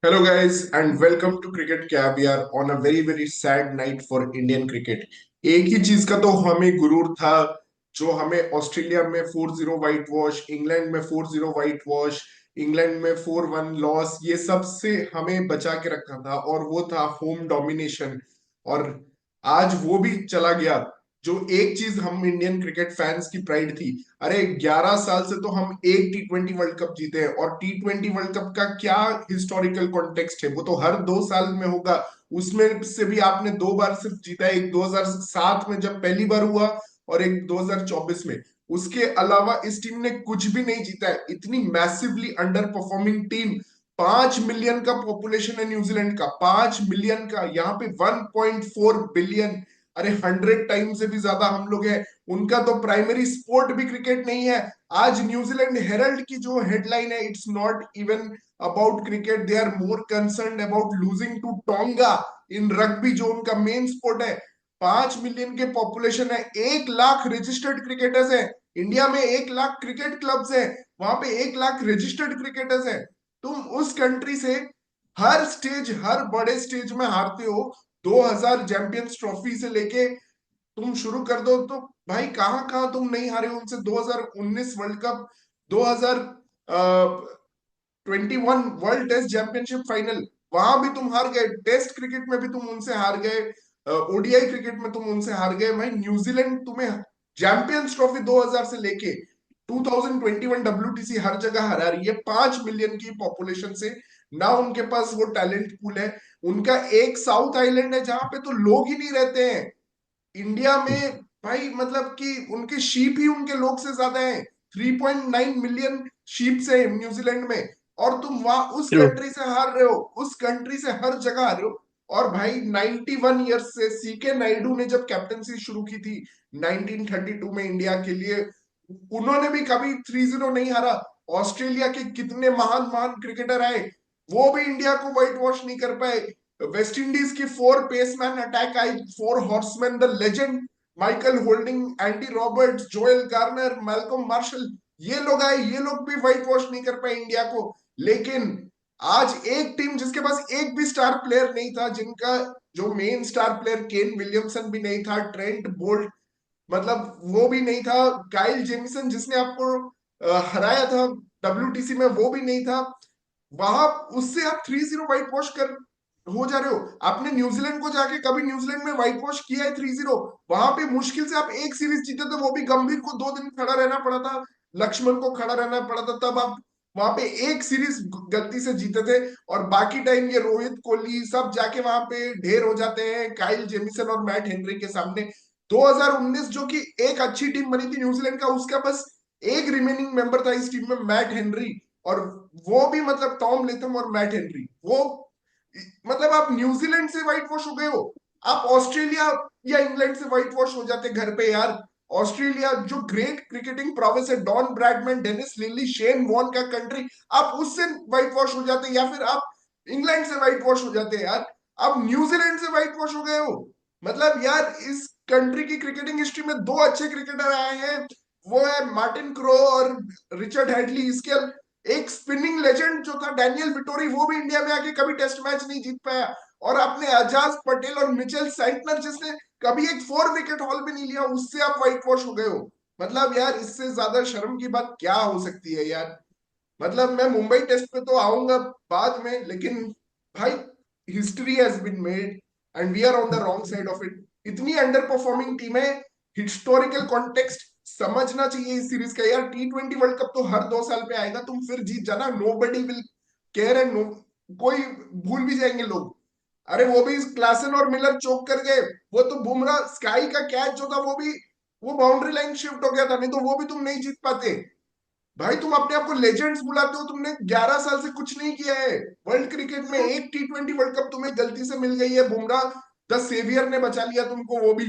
Hello, guys, and welcome to Cricket Caviar on a very sad night for Indian cricket. एक ही चीज का तो हमें गुरूर था, जो हमें ऑस्ट्रेलिया में 4-0 वाइट वॉश, इंग्लैंड में 4-0 वाइट वॉश, इंग्लैंड में 4-1 लॉस, ये सब से हमें बचा के रखा था, और वो था होम डोमिनेशन। और आज वो भी चला गया। जो एक चीज हम इंडियन क्रिकेट फैंस की प्राइड थी। अरे 11 साल से तो हम एक टी20 वर्ल्ड कप जीते हैं, और टी20 वर्ल्ड कप का क्या हिस्टोरिकल कॉन्टेक्स्ट है, वो तो हर 2 साल में होगा। उसमें से भी आपने 2 बार सिर्फ जीता है, एक 2007 में जब पहली बार हुआ, और एक 2024 में। उसके अलावा इस टीम ने कुछ भी नहीं जीता है। इतनी massively under performing team. 5 million का पॉपुलेशन है न्यूजीलैंड का, 5 मिलियन का। यहाँ पे 1.4 बिलियन। अरे 100 टाइम से भी ज्यादा हम लोग हैं। उनका तो प्राइमरी स्पोर्ट भी क्रिकेट नहीं है। आज न्यूजीलैंड हेरल्ड की जो हेडलाइन है, it's not even about cricket, they are more concern about losing to Tonga in rugby, जो उनका मेन स्पोर्ट है। 5 मिलियन के पॉपुलेशन है, 1 लाख रजिस्टर्ड क्रिकेटर्स है। इंडिया में 1 लाख क्रिकेट क्लब्स है, वहां पे 1 लाख रजिस्टर्ड क्रिकेटर्स है। तुम उस कंट्री से हर स्टेज, हर बड़े स्टेज में हारते हो। 2000 चैंपियंस ट्रॉफी से लेके तुम शुरू कर दो तो भाई, कहां कहां तुम नहीं हारे उनसे। 2019 world cup, 2021 world test championship final, वहां भी तुम हार गए। टेस्ट क्रिकेट में भी तुम उनसे हार गए, ओडीआई क्रिकेट में तुम उनसे हार गए। भाई न्यूजीलैंड तुम्हें चैंपियंस ट्रॉफी 2000 से लेके 2021 डब्ल्यूटीसी हर जगह हरा रही है, 5 मिलियन की पॉपुलेशन से। ना उनके पास वो टैलेंट पूल है। उनका एक साउथ आइलैंड है जहां पे तो लोग ही नहीं रहते हैं। इंडिया में भाई मतलब कि उनके शीप ही उनके लोग से ज्यादा है। 3.9 मिलियन शीप है न्यूजीलैंड में। और तुम वहां उस ट्रू। कंट्री से हार रहे हो, उस कंट्री से हर जगह हार रहे हो। और भाई 91 ईयर्स से सीके नायडू ने जब कैप्टनसी शुरू की थी 1932 में इंडिया के लिए, उन्होंने भी कभी 3-0 नहीं हारा। ऑस्ट्रेलिया के कितने महान महान क्रिकेटर आए, वो भी इंडिया को व्हाइट वॉश नहीं कर पाए। वेस्ट इंडीज की 4 पेसमैन अटैक आई, 4 horsemen, the legend Michael Holding, Andy Roberts, Joel Garner, Malcolm Marshall, ये लोग आए, ये लोग भी व्हाइट वॉश नहीं कर पाए इंडिया को। लेकिन आज एक टीम जिसके पास एक भी स्टार प्लेयर नहीं था, जिनका जो main star player Kane Williamson भी नहीं था, ट्रेंट बोल्ट मतलब वो भी नहीं था, काइल जेमिसन जिसने आपको हराया था डब्ल्यूटीसी में, वो भी नहीं था। वहां उससे आप 3-0 व्हाइट वॉश कर हो जा रहे हो। आपने न्यूजीलैंड को जाके कभी न्यूजीलैंड में व्हाइट वॉश किया है 3-0? वहां पे मुश्किल से आप एक सीरीज जीते थे, वो भी गंभीर को 2 दिन खड़ा रहना पड़ा था, लक्ष्मण को खड़ा रहना पड़ा था, तब आप वहां पे एक सीरीज गलती से जीते थे। और बाकी टाइम ये रोहित कोहली सब जाके वहां पे ढेर हो जाते हैं काइल जेमिसन और मैट हेनरी के सामने। 2019 जो कि एक अच्छी टीम बनी थी न्यूजीलैंड का, उसका बस एक रिमेनिंग मेंबर था इस टीम में, मैट हेनरी। और वो भी मतलब टॉम लेथम और मैट हेनरी, वो मतलब आप न्यूजीलैंड से व्हाइट वॉश हो गए हो। आप ऑस्ट्रेलिया या इंग्लैंड से व्हाइट वॉश हो जाते घर पे यार। ऑस्ट्रेलिया जो ग्रेट क्रिकेटिंग प्रोविंस है, Don Bradman, Dennis Lillee, Shane Warne का कंट्री, आप उससे व्हाइट वॉश हो जाते, या फिर आप इंग्लैंड से व्हाइट वॉश हो जाते यार। आप न्यूजीलैंड से व्हाइट वॉश हो गए हो। मतलब यार, इस कंट्री की क्रिकेटिंग हिस्ट्री में दो अच्छे क्रिकेटर आए हैं, वो है मार्टिन क्रो और रिचर्ड हेडली। इसके एक स्पिनिंग लेजेंड जो था डैनियल विटोरी, वो भी इंडिया में आके कभी टेस्ट मैच नहीं जीत पाया। और आपने अजाज पटेल और मिचेल साइंटनर जिसने कभी एक 4 विकेट हॉल भी नहीं लिया, उससे आप व्हाइट वॉश हो गए हो। मतलब यार, इससे ज्यादा शर्म की बात क्या हो सकती है यार। मतलब मैं मुंबई टेस्ट पे तो आऊंगा बाद में, लेकिन भाई history has been made and we are on the wrong side of it. इतनी अंडर परफॉर्मिंग टीम है। हिस्टोरिकल कॉन्टेक्स्ट समझना चाहिए इस सीरीज का यार। टी20 वर्ल्ड कप तो हर 2 साल पे आएगा, तुम फिर जीत जाना, nobody will care and no, कोई भूल भी जाएंगे लोग। अरे वो भी क्लासन और मिलर चोक कर गए। वो तो बुमराह स्काई का कैच जो था, वो भी वो बाउंड्री लाइन शिफ्ट हो गया था, नहीं तो वो भी तुम नहीं जीत पाते। भाई तुम अपने आप को लेजेंड्स बुलाते हो, तुमने 11 साल से कुछ नहीं किया है। वर्ल्ड क्रिकेट में एक टी20 वर्ल्ड कप तुम्हें गलती से मिल गई है, बुमराह द सेवियर ने बचा लिया तुमको, वो भी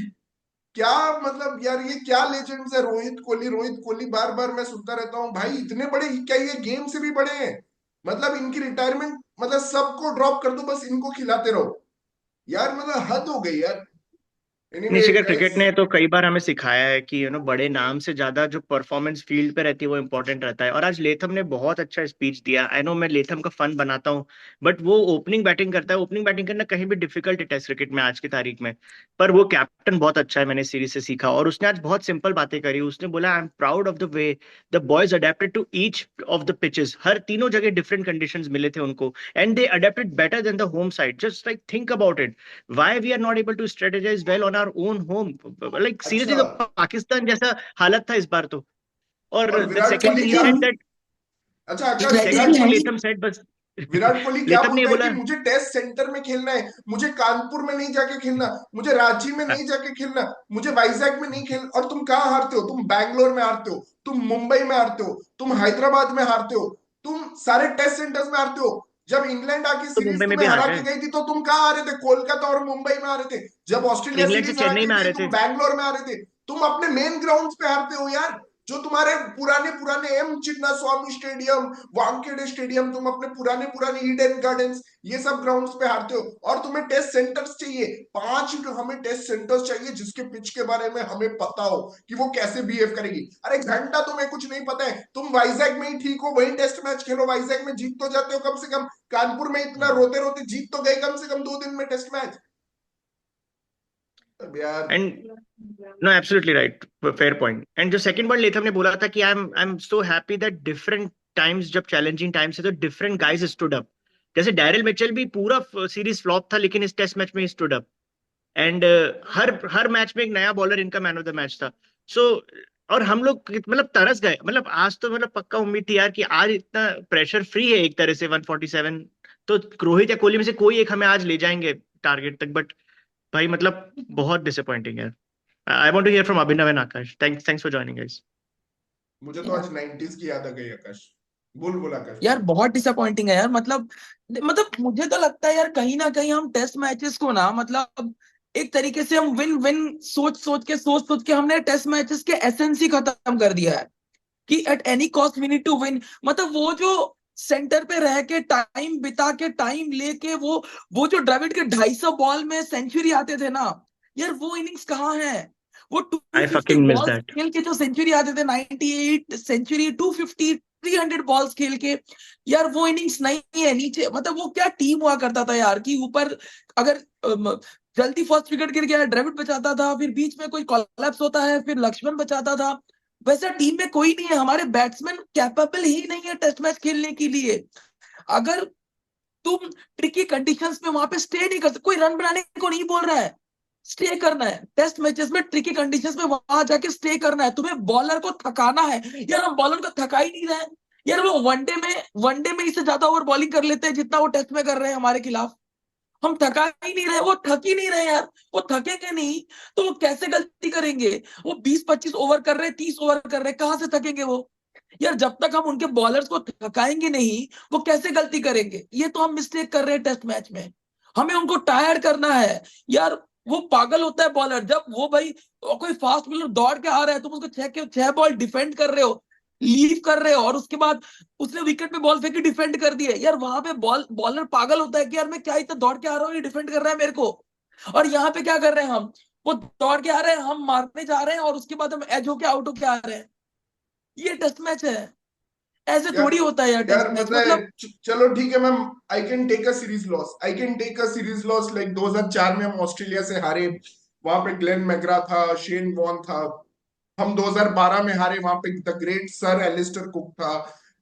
क्या। मतलब यार, ये क्या लेजेंड्स है। रोहित कोहली, रोहित कोहली बार बार मैं सुनता रहता हूँ भाई, इतने बड़े क्या ये गेम से भी बड़े हैं? मतलब इनकी रिटायरमेंट, मतलब सबको ड्रॉप कर दो, बस इनको खिलाते रहो यार। मतलब हद हो गई यार। Anyway Nishika, guys. क्रिकेट ने तो कई बार हमें सिखाया है कि बड़े नाम से ज्यादा जो परफॉर्मेंस फील्ड पे रहती है वो इंपॉर्टेंट रहता है। और आज लेथम ने बहुत अच्छा स्पीच दिया। आई नो मैं लेथम का फन बनाता हूँ, बट वो ओपनिंग बैटिंग करता है। ओपनिंग बैटिंग करना कहीं भी डिफिकल्ट है टेस्ट क्रिकेट में आज की तारीख में। पर वो कैप्टन बहुत अच्छा है, मैंने सीरीज से सीखा। और उसने आज बहुत सिंपल बातें करी। उसने बोला, I am proud of the way the boys adapted to each of the pitches. हर तीनों जगह डिफरेंट कंडीशंस मिले थे उनको, and they adapted better than the home side. Just like think about it, why we are not able to strategize well on our own home? Like अच्छा, seriously, तो पाकिस्तान जैसा हालत था इस बार तो। और और the Virat second Kohli thing he क्या, said that, अच्छा आकाश, second Virat thing Kohli, Latham said बस विराट कोहली क्या लेथम ने ये बोलता है कि बोला। मुझे टेस्ट सेंटर में खेलना है, मुझे कानपुर में नहीं जाके खेलना, मुझे रांची में नहीं जाके खेलना, मुझे वाइजैक में नहीं खेलना। और तुम कहाँ हारते हो? तुम बैंगलोर में हारते हो, तुम मुंबई में हारते हो, तुम हैदराबाद में हारते हो, तुम सारे टेस्ट सेंटर्स में हारते हो। जब इंग्लैंड आके तो सीरीज मुंबई में तुम्हें भी हार हरा के गए। गई थी तो तुम कहाँ आ रहे थे? कोलकाता और मुंबई में आ रहे थे। जब ऑस्ट्रेलिया इंग्लैंड से सीरीज हरा चेन्नई के में आ गई रहे तुम थे। बैंगलोर में आ रहे थे। तुम अपने मेन ग्राउंड्स पे हारते हो यार। जो तुम्हारे पुराने पुराने एम चिन्ना स्वामी स्टेडियम, वानखेड़े स्टेडियम, तुम अपने पुराने पुराने ईडन गार्डन्स, ये सब ग्राउंड्स पे हारते हो। और तुम्हें टेस्ट सेंटर्स चाहिए, 5 हमें टेस्ट सेंटर्स चाहिए जिसके पिच के बारे में हमें पता हो कि वो कैसे बिहेव करेगी। अरे घंटा तुम्हें कुछ नहीं पता है, तुम वाइजैक में ही ठीक हो, वही टेस्ट मैच खेलो, वाइजैक में जीत तो जाते हो कम से कम। कानपुर में इतना रोते रोते जीत तो गए कम से कम 2 दिन में टेस्ट मैच। अब यार। And no, absolutely right, fair point. And जो सेकंड वर्ड लेथम ने बोला था कि I am so happy that different times, जब चैलेंजिंग टाइम्स है तो डिफरेंट गाइज स्टूड अप। जैसे डैरिल मिचेल भी पूरा सीरीज फ्लॉप था, लेकिन इस टेस्ट मैच में स्टूड अप। एंड हर हर मैच में एक नया बॉलर इनका मैन ऑफ द मैच था। सो और हम लोग तरस गए। आज तो पक्का उम्मीद थी यार कि आज इतना प्रेशर फ्री है एक तरह से 147, तो रोहित या कोहली में से कोई एक हमें आज ले जाएंगे टारगेट तक। बट भाई बहुत डिसअपॉइंटिंग है। I want to hear from Abhinav and Aakash. Thanks for joining guys. मुझे तो आज 90s की याद आ गई आकाश। बोल बोल आकाश यार बोल। बहुत डिसअपॉइंटिंग है यार। मतलब मुझे तो लगता है यार कहीं ना कहीं हम टेस्ट मैचेस को ना, मतलब एक तरीके से हम विन विन सोच सोच के हमने टेस्ट मैचेस के एसेंस ही खत्म कर दिया है कि at any cost we need to win. मतलब वो जो सेंटर पे रह के टाइम बिता के टाइम लेके वो जो द्रविड़ के 250 बॉल में सेंचुरी आते थे ना, यार वो इनिंग्स कहाँ है? वो आई 250 फकिंग मिस बॉल्स दैट। खेल के जो सेंचुरी आते थे, 98 सेंचुरी, 250, 300 बॉल्स खेल के, यार वो इनिंग्स नहीं है नीचे। मतलब वो क्या टीम हुआ करता था यार कि ऊपर अगर जल्दी फर्स्ट विकेट गिर गया द्रविड़ बचाता था, फिर बीच में कोई कोलैप्स होता है फिर लक्ष्मण बचाता था। वैसा टीम में कोई नहीं है, हमारे बैट्समैन कैपेबल ही नहीं है टेस्ट मैच खेलने के लिए। अगर तुम ट्रिकी कंडीशंस में वहां पे स्टे नहीं कर सकते, कोई रन बनाने को नहीं बोल रहा है, स्टे करना है टेस्ट मैचेस में, ट्रिकी कंडीशंस में वहां जाके स्टे करना है, तुम्हें बॉलर को थकाना है। यार हम बॉलर को थका ही नहीं रहे हैं। यार वो वनडे में इससे ज्यादा ओवर बॉलिंग कर लेते हैं जितना वो टेस्ट में कर रहे हैं हमारे खिलाफ। हम थका ही नहीं रहे, वो थक ही नहीं रहे यार। वो थकेंगे नहीं तो वो कैसे गलती करेंगे? वो 20-25 ओवर कर रहे हैं, 30 ओवर कर रहे हैं, कहां से थकेंगे वो? यार जब तक हम उनके बॉलर्स को थकाएंगे नहीं, वो कैसे गलती करेंगे? ये तो हम मिस्टेक कर रहे हैं टेस्ट मैच में। हमें उनको टायर्ड करना है यार। वो पागल होता है बॉलर जब वो भाई कोई फास्ट बॉलर दौड़ के आ रहा है, तुम उसको 6 बॉल डिफेंड कर रहे हो, लीव कर रहे हो, और उसके बाद उसने विकेट पे बॉल फेंकी, डिफेंड कर दिए। यार वहां पे बॉलर पागल होता है कि यार मैं क्या इतना दौड़ के आ रहा हूँ, ये डिफेंड कर रहा है मेरे को। और यहाँ पे क्या कर रहे हैं हम? वो दौड़ के आ रहे हैं, हम मारने जा रहे हैं, और उसके बाद हम एज होके आउट होके आ रहे हैं। ये टेस्ट मैच है, ऐसे यार थोड़ी होता है यार टेस्ट यार मैच पता है, मतलब। चलो ठीक है ma'am. I can take a series loss, I can take a series loss. Like 2004 में हम ऑस्ट्रेलिया से हारे, वहां पे ग्लेन मैग्रा था, शेन वॉन था। हम 2012 में हारे, वहां पे the great sir Alastair Cook था,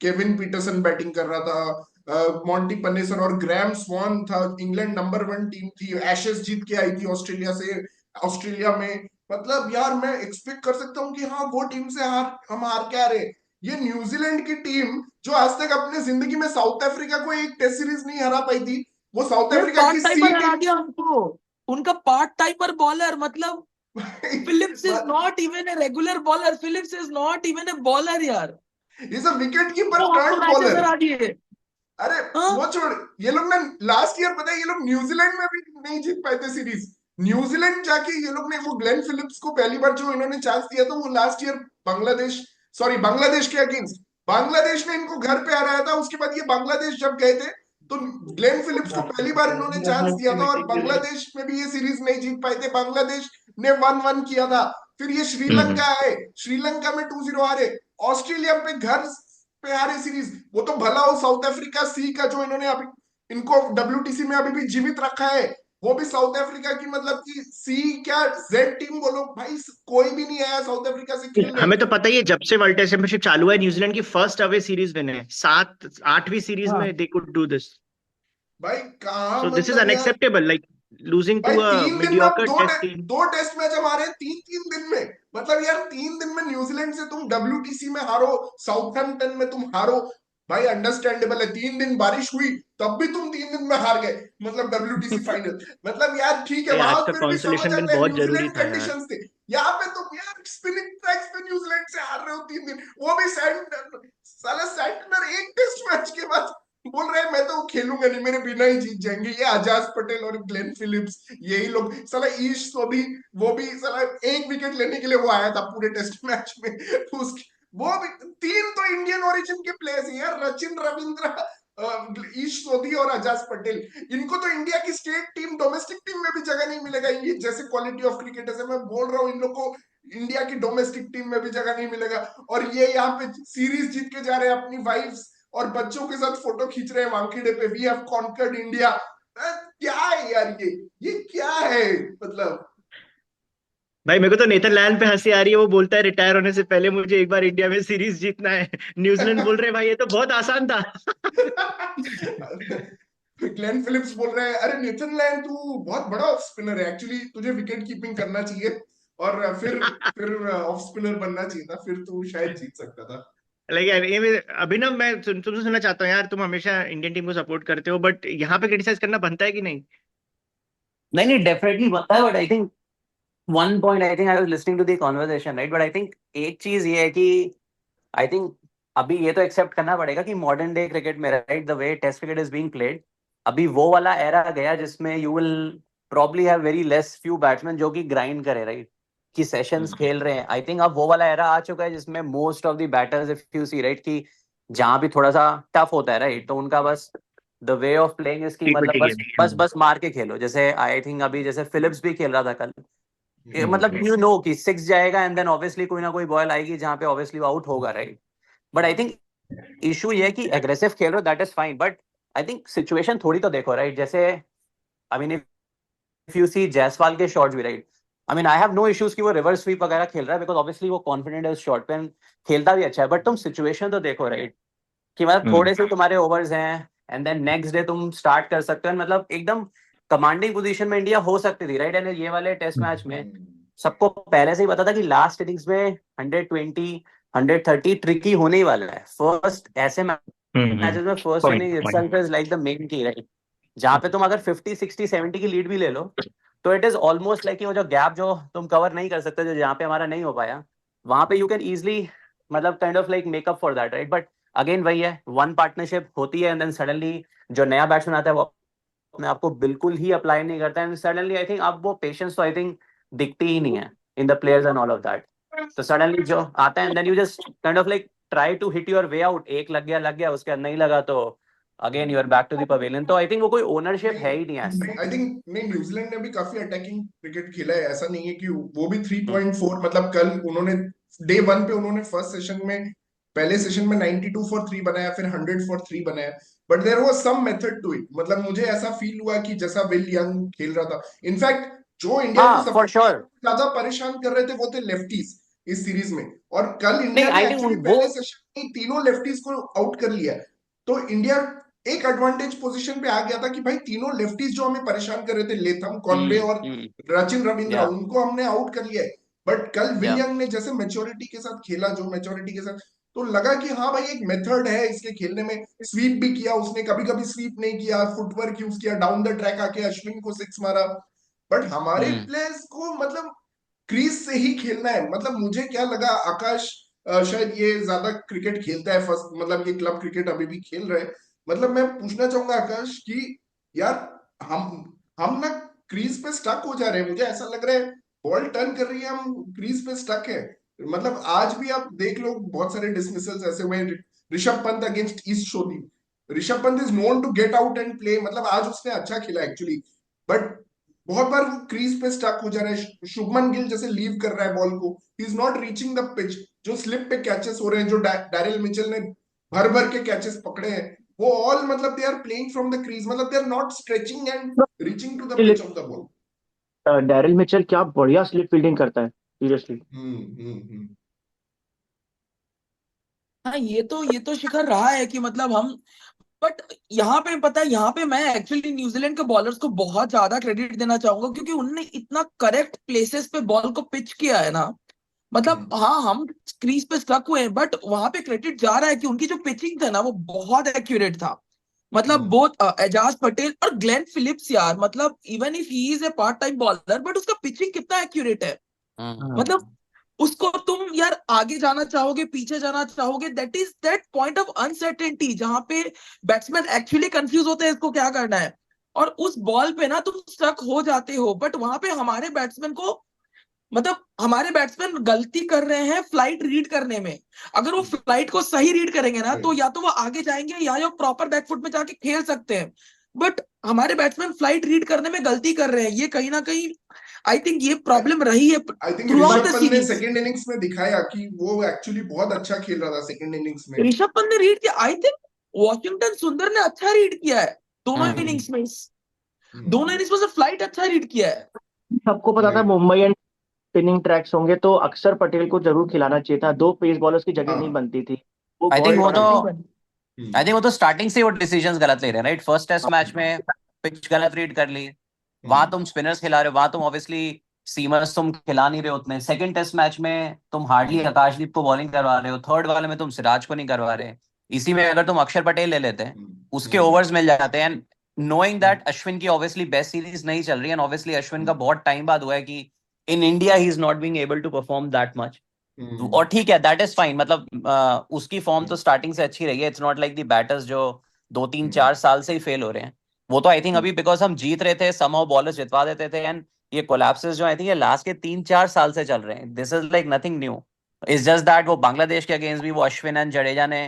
केविन पीटरसन बैटिंग कर रहा था, मॉन्टी पनेसर और ग्रैम स्वॉन था। इंग्लैंड नंबर 1 टीम थी, एशेस जीत के आई थी ऑस्ट्रेलिया से, ऑस्ट्रेलिया में। मतलब यार मैं एक्सपेक्ट कर सकता हूँ कि हाँ वो टीम से हम हार के आ रहे। ये न्यूजीलैंड की टीम जो आज तक अपने जिंदगी में साउथ अफ्रीका को एक टेस्ट सीरीज नहीं हरा पाई थी, वो साउथ यार अफ्रीका की पार्ट सी टाइमर हरा टीम। दिया हमको, उनका पार्ट टाइमर बॉलर। मतलब फिलिप्स इज ये not even a regular bowler, Phillips is not even a bowler यार। सब विकेट कीपर वो हमको टर्न मैचेस बॉलर। हरा दिए। अरे हाँ, वो छोड़, ये लोग ना लास्ट ईयर पता है ये लोग न्यूजीलैंड में भी नहीं जीत पाए थे सीरीज। न्यूजीलैंड जाके ये लोग ने वो ग्लेन फिलिप्स को पहली बार जो इन्होंने चांस दिया था वो last year Bangladesh, sorry Bangladesh के अगेंस्ट। बांग्लादेश ने इनको घर पे हराया था, उसके बाद ये बांग्लादेश जब गए थे तो ग्लेन फिलिप्स को पहली बार इन्होंने चांस दिया था और बांग्लादेश में भी ये सीरीज नहीं जीत पाए थे, बांग्लादेश ने 1-1 किया था। फिर ये श्रीलंका आए, श्रीलंका में 2-0 हारे, ऑस्ट्रेलिया पे घर पे हारे सीरीज। वो तो भला हो साउथ अफ्रीका सी का जो इन्होंने अभी इनको WTC में अभी भी जीवित रखा है, वो भी साउथ अफ्रीका की मतलब कि सी क्या जेड टीम बोलो भाई, कोई भी नहीं आया साउथ अफ्रीका से खेलने। हमें तो पता ही है, जब से वर्ल्ड टेस्ट चैंपियनशिप चालू है न्यूजीलैंड की फर्स्ट अवे सीरीज विन है, 8वीं सीरीज हाँ में दे कुड डू दिस। भाई कहाँ सो दिस इज मतलब यार, अनएक्सेप्टेबल, लाइक losing भाई to a 3 दिन में आप mediocre test team. दो टेस्ट मैच हमारे 3-3 दिन में, मतलब यार 3 दिन में न्यूजीलैंड से तुम WTC में हारो, साउथहैम्पटन में तुम हारो, भाई अंडरस्टैंडेबल है। 3 दिन बारिश हुई तब भी तुम 3 दिन में हार गए, मतलब WTC फाइनल। मतलब यार ठीक है, अरे वहां आज का फिर भी समझ कंसोलेशन विन आता है बहुत जरूरी न्यूजीलैंड था यार। कंडीशंस थे। यहाँ पे तुम यार स्पिनिंग ट्रैक्स पे न्यूजीलैंड से हार रहे हो 3 दिन, वो भी साला सैंटनर एक टेस्ट मैच के बाद बोल रहे हैं मैं तो खेलूंगा नहीं, मेरे बिना ही जीत जाएंगे। ये अजाज पटेल और ग्लेन फिलिप्स, यही लोग साला ईश सोधी, वो भी साला 1 विकेट लेने के लिए वो आया था पूरे टेस्ट मैच में। उसके वो भी 3 तो इंडियन ओरिजिन के प्लेयर्स हैं यार, रचिन रविंद्र, ईश सोधी और अजाज पटेल। इनको तो इंडिया की स्टेट टीम डोमेस्टिक टीम में भी जगह नहीं मिलेगा, ये जैसे क्वालिटी ऑफ क्रिकेटर्स है। मैं बोल रहा हूँ इन लोग को इंडिया की डोमेस्टिक टीम में भी जगह नहीं मिलेगा, और ये यहाँ पे सीरीज जीत के जा रहे हैं, अपनी वाइफ्स और बच्चों के साथ फोटो खींच रहे हैं वानखेड़े पे, वी हैव कॉन्कर्ड इंडिया। क्या है यार ये क्या है मतलब। भाई मेरे को तो नेदरलैंड पे हंसी आ रही है, वो बोलता है रिटायर होने से पहले मुझे एक बार इंडिया में सीरीज जीतना है। न्यूजीलैंड बोल रहे हैं भाई ये तो बहुत आसान था। ग्लेन फिलिप्स बोल रहे हैं अरे नीदरलैंड तू बहुत बड़ा ऑफ स्पिनर है, एक्चुअली तुझे विकेट कीपिंग करना चाहिए और फिर ऑफ स्पिनर बनना चाहिए था, फिर तू शायद जीत सकता था। लेकिन ये अभिनव, मैं तुमसे सुनना चाहता हूँ यार, तुम हमेशा इंडियन टीम को सपोर्ट करते हो, बट यहाँ पे क्रिटिसाइज करना बनता है कि नहीं? नहीं नहीं, डेफिनेटली बनता है, but I think one point, I think I was listening to the conversation, right, but I think एक चीज ये है कि आई थिंक अभी ये तो एक्सेप्ट करना पड़ेगा कि मॉडर्न डे क्रिकेट में, right, the way test cricket is being played, अभी वो वाला एरा गया जिसमें you will probably have very less few batsmen जो कि ग्राइंड करे, राइट, कि सेशंस खेल रहे हैं। आई थिंक अब वो वाला एरा आ चुका है जिसमें most of the batters, if you see, right, कि जहां भी थोड़ा सा टफ होता है, राइट, तो उनका बस द वे ऑफ प्लेइंग इसकी मतलब T20 बस गेम। बस बस मार के खेलो। जैसे आई थिंक अभी जैसे फिलिप्स भी खेल रहा था कल, मतलब यू नो कि 6 जाएगा एंड देन ऑब्वियसली कोई ना कोई बॉल आएगी जहां पे ऑब्वियसली वो आउट होगा, right. But I think issue ये है कि एग्रेसिव खेल रहे हो, that is fine, but I think situation थोड़ी तो देखो, राइट। जैसे I mean if you see Jaiswal के शॉट्स भी, right, I mean I have no issues कि वो रिवर्स स्वीप वगैरह खेल रहा है, बिकॉज ऑब्वियसली वो कॉन्फिडेंट है उस शॉट पे, खेलता भी अच्छा है, बट तुम सिचुएशन तो देखो, राइट, कि मतलब थोड़े से तुम्हारे ओवर्स हैं एंड देन नेक्स्ट डे तुम स्टार्ट कर सकते हो, मतलब एकदम कमांडिंग पोजीशन में इंडिया हो सकती थी, राइट। एंड ये वाले टेस्ट मैच में सबको पहले से ही पता था कि लास्ट इनिंग्स में 120 130 ट्रिकी होने ही वाला है। फर्स्ट ऐसे मैचेस में first inning itself is like the main की, राइट, जहां पे तुम अगर 50 60 70 की लीड भी ले लो तो इट इज ऑलमोस्ट लाइक वो जो गैप जो तुम कवर नहीं कर सकते, जो जहाँ पे हमारा नहीं हो पाया, वहां पे यू कैन इजिली मतलब kind of like makeup for that, right. But again वही है, वन पार्टनरशिप होती है एंड देन सडनली जो नया बैट्समैन आता है वो अपने आप को बिल्कुल ही अप्लाई नहीं करता है, एंड सडनली आई थिंक अब वो पेशेंस तो आई थिंक दिखती ही नहीं है in the players and all of that. तो सडनली जो आता है and then you just kind of like try to hit your way out, एक लग गया उसके बाद नहीं लगा तो again you are back to the pavilion. तो आई थिंक वो कोई ओनरशिप है ही नहीं ऐसा। आई थिंक नहीं, न्यूजीलैंड ने भी काफी अटैकिंग क्रिकेट खेला है, ऐसा नहीं है कि वो भी 3.4, मतलब कल उन्होंने डे 1 पे उन्होंने फर्स्ट सेशन में, पहले सेशन में 92 फॉर 3 बनाया, फिर 100 फॉर 3 बनाया, but there was some method to it. मतलब मुझे ऐसा फील हुआ कि जैसा विल यंग खेल रहा था, इनफैक्ट जो इंडिया को हाँ फॉर सबसे श्योर। ज्यादा परेशान कर रहे थे वो थे लेफ्टीज इस सीरीज में, और कल नहीं इंडिया ने आई एक्चुअली थिंक वो पहले सेशन में तीनों लेफ्टीज को आउट कर लिया। तो इंडिया एक एडवांटेज पोजीशन पे आ गया था कि भाई तीनों लेफ्टीज जो हमें परेशान कर रहे थे, लेथम, कॉनवे और रचिन रविंद्रा, या उनको हमने आउट कर लिया है। बट कल या विलियम ने जैसे मेच्योरिटी के साथ खेला, जो मेच्योरिटी के साथ, तो लगा कि हाँ भाई एक मेथड है इसके खेलने में। स्वीप भी किया उसने, कभी कभी स्वीप नहीं किया, फुटवर्क यूज किया, डाउन द ट्रैक आके अश्विन को 6 मारा। बट हमारे प्लेयर्स को मतलब क्रीज से ही खेलना है। मतलब मुझे क्या लगा, आकाश शायद ये ज्यादा क्रिकेट खेलता है, फर्स्ट मतलब ये क्लब क्रिकेट अभी भी खेल रहे हैं। मतलब मैं पूछना चाहूंगा आकाश कि यार हम ना क्रीज पे स्टक हो जा रहे हैं, मुझे ऐसा लग रहा है बॉल टर्न कर रही है, हम क्रीज पे स्टक है। मतलब आज भी आप देख लो बहुत सारे डिसमिसल्स ऐसे हुए, Rishabh Pant against Ish Sodhi, Rishabh Pant is known to get out and play, मतलब आज उसने अच्छा खेला एक्चुअली, बट बहुत बार वो क्रीज पे स्टक हो जा रहा है। शुभमन गिल जैसे लीव कर रहा है बॉल को, ही is not reaching the pitch. जो स्लिप पे कैचेस हो रहे हैं, जो डैरिल मिचेल ने भर भर के कैचेस पकड़े हैं, वो ऑल मतलब they are playing from the crease, मतलब they are not stretching and reaching to the pitch of the ball. Daryl Mitchell क्या बढ़िया स्लिप फील्डिंग करता है, सीरियसली। हम्म। हाँ, ये तो शिखर रहा है कि मतलब हम, बट यहाँ पे पता है, यहाँ पे मैं एक्चुअली न्यूजीलैंड के बॉलर्स को बहुत ज्यादा क्रेडिट देना चाहूंगा, क्योंकि उन्होंने इतना करेक्ट प्लेसेस पे बॉल को पिच किया है ना। मतलब हाँ, हम क्रीज पे स्टक हुए हैं, बट वहां पे क्रेडिट जा रहा है कि उनकी जो पिचिंग था ना वो बहुत एक्यूरेट था। मतलब बोथ एजाज पटेल और ग्लेन फिलिप्स यार, मतलब even if he is a part time bowler, but उसका पिचिंग कितना एक्यूरेट है। मतलब उसको तुम यार आगे जाना चाहोगे, पीछे जाना चाहोगे, that is that point of uncertainty जहां पे बैट्समैन एक्चुअली कंफ्यूज होते हैं इसको क्या करना है, और उस बॉल पे ना तुम स्टक हो जाते हो। बट वहां पे हमारे बैट्समैन को, मतलब हमारे बैट्समैन गलती कर रहे हैं फ्लाइट रीड करने में। अगर वो फ्लाइट को सही रीड करेंगे ना, तो या तो वो आगे जाएंगे या वो प्रॉपर बैकफुट में जाके खेल सकते हैं। बट हमारे बैट्समैन फ्लाइट रीड करने में गलती कर रहे हैं, ये कहीं ना कहीं आई थिंक ये प्रॉब्लम रही है I think through out Rishabh the Pant ने सीरीज। सेकेंड इनिंग्स में दिखाया कि वो एक्चुअली बहुत अच्छा खेल रहा था सेकेंड इनिंग्स में। ऋषभ पंत ने रीड किया, आई थिंक वॉशिंगटन सुंदर ने अच्छा रीड किया है दोनों इनिंग्स में। दोनों इनिंग्स में से फ्लाइट अच्छा रीड किया है। सबको पता था मुंबई एंड स्पिनिंग ट्रैक्स होंगे, तो अक्षर पटेल को जरूर खिलाना चाहिए था, दो पेस बॉलर्स की जगह नहीं हाँ। बनती थी। वो आई बहुत थिंक वो तो बड़ा आई थिंक वो तो स्टार्टिंग से वो डिसीजंस गलत ले रहे हैं, राइट? फर्स्ट टेस्ट मैच में पिच गलत रीड कर ली, वहां तुम स्पिनर्स खिला रहे हो, वहां तुम ऑब्वियसली सीमर्स तुम खिला नहीं रहे हो उतने। सेकंड टेस्ट मैच में तुम हार्डली आकाशदीप को बॉलिंग करवा रहे हो, थर्ड वाले में तुम सिराज को नहीं करवा रहे। इसी में अगर तुम अक्षर पटेल ले लेते हैं, उसके ओवर्स मिल जाते हैं, एंड नोइंग दैट अश्विन की ऑब्वियसली बेस्ट सीरीज नहीं चल रही है, एंड ऑब्वियसली अश्विन का बहुत टाइम बाद हुआ है कि in India he is not being able to perform that much. और ठीक है, दैट इज फाइन, मतलब उसकी फॉर्म तो स्टार्टिंग से अच्छी रही है। It's not like the batters जो 2 3 4 साल से ही फेल हो रहे हैं। वो तो आई थिंक अभी बिकॉज हम जीत रहे थे, समहाउ बॉलर्स जितवा देते थे, एंड ये कोलैप्सेस जो आई थिंक ये लास्ट के 3 4 साल से चल रहे हैं। This is like nothing new. It's just that वो बांग्लादेश के अगेंस्ट भी वो अश्विन एंड जडेजा ने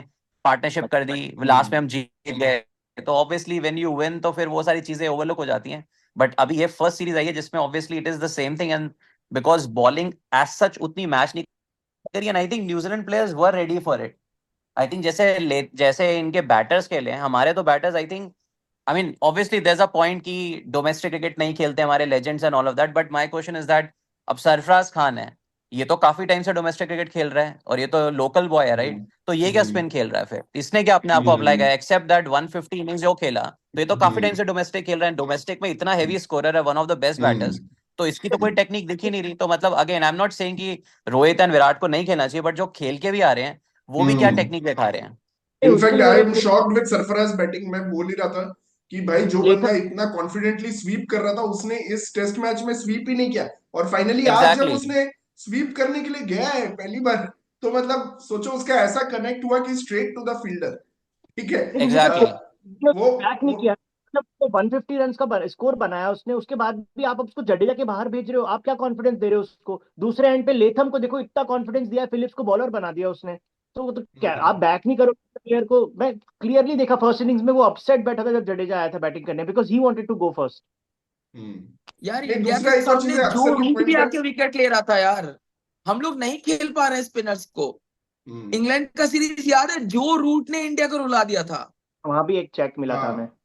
पार्टनरशिप कर दी, लास्ट में हम जीत गए। तो ऑब्वियसली व्हेन यू विन तो फिर वो सारी चीजें ओवरलुक हो जाती हैं। बट अभी ये फर्स्ट सीरीज आई है जिसमें obviously it is the same thing, and because bowling as such उतनी मैच नहीं करी, and I think New Zealand players were ready for it. I think जैसे इनके बैटर्स खेले हैं, हमारे तो batters I think, I mean obviously there is a point कि डोमेस्टिक क्रिकेट नहीं खेलते हमारे legends and all of that, but my question is that अब सरफराज खान है, ये तो काफी टाइम से डोमेस्टिक क्रिकेट खेल रहा है और ये तो लोकल बॉय है, राइट? तो ये क्या स्पिन खेल रहा है फिर? इसने क्या अपने आप को अप्लाई किया एक्सेप्ट दैट 150 इनिंग्स जो खेला? तो ये तो काफी टाइम से डोमेस्टिक खेल रहा है, डोमेस्टिक में इतना हैवी स्कोरर है, one of the best batters. तो इसकी तो कोई टेक्निक दिख ही नहीं रही। तो मतलब again I am not saying कि रोहित एंड विराट को नहीं खेलना चाहिए, बट जो खेल के भी आ रहे हैं वो भी क्या टेक्निक दिखा रहे हैं। उसके इनफैक्ट लिए और आई एक am shocked with Sarfaraz batting. मैं बोल ही रहा था कि भाई जो बंदा लेखक इतना कॉन्फिडेंटली स्वीप कर रहा था, उसने इस टेस्ट मैच में स्वीप ही नहीं किया, और फाइनली आज जब एग्जैक्टली उसने स्वीप करने के लिए गया है पहली बार, तो मतलब सोचो उसका ऐसा कनेक्ट हुआ कि स्ट्रेट टू द फील्डर। ठीक है। मुझे लगता एग्जैक्टली है वो बैक नहीं किया, मतलब वो 150 रन का स्कोर बनाया उसने, उसके बाद भी आप उसको जडेजा के बाहर भेज रहे हो, आप क्या कॉन्फिडेंस दे रहे हो उसको? दूसरे एंड पे लेथम को देखो, इतना कॉन्फिडेंस दिया, फिलिप्स को बॉलर बना दिया उसने। तो वो तो क्या आप बैक नहीं करो प्लेयर को? मैं क्लियरली देखा फर्स्ट इनिंग्स में वो अपसेट बैठा था जब जडेजा आया था बैटिंग करने, because he wanted to go first. यार नहीं, इंडिया दूसरा के एक और चीज सामने है, जो अक्सर के रूट भी पॉइंट पे। आके विकेट ले रहा था यार, हम लोग नहीं खेल पा रहे हैं स्पिनर्स को। इंग्लैंड का सीरीज याद है, जो रूट ने इंडिया को रुला दिया था। वहां भी एक चेक मिला था हमें। हाँ।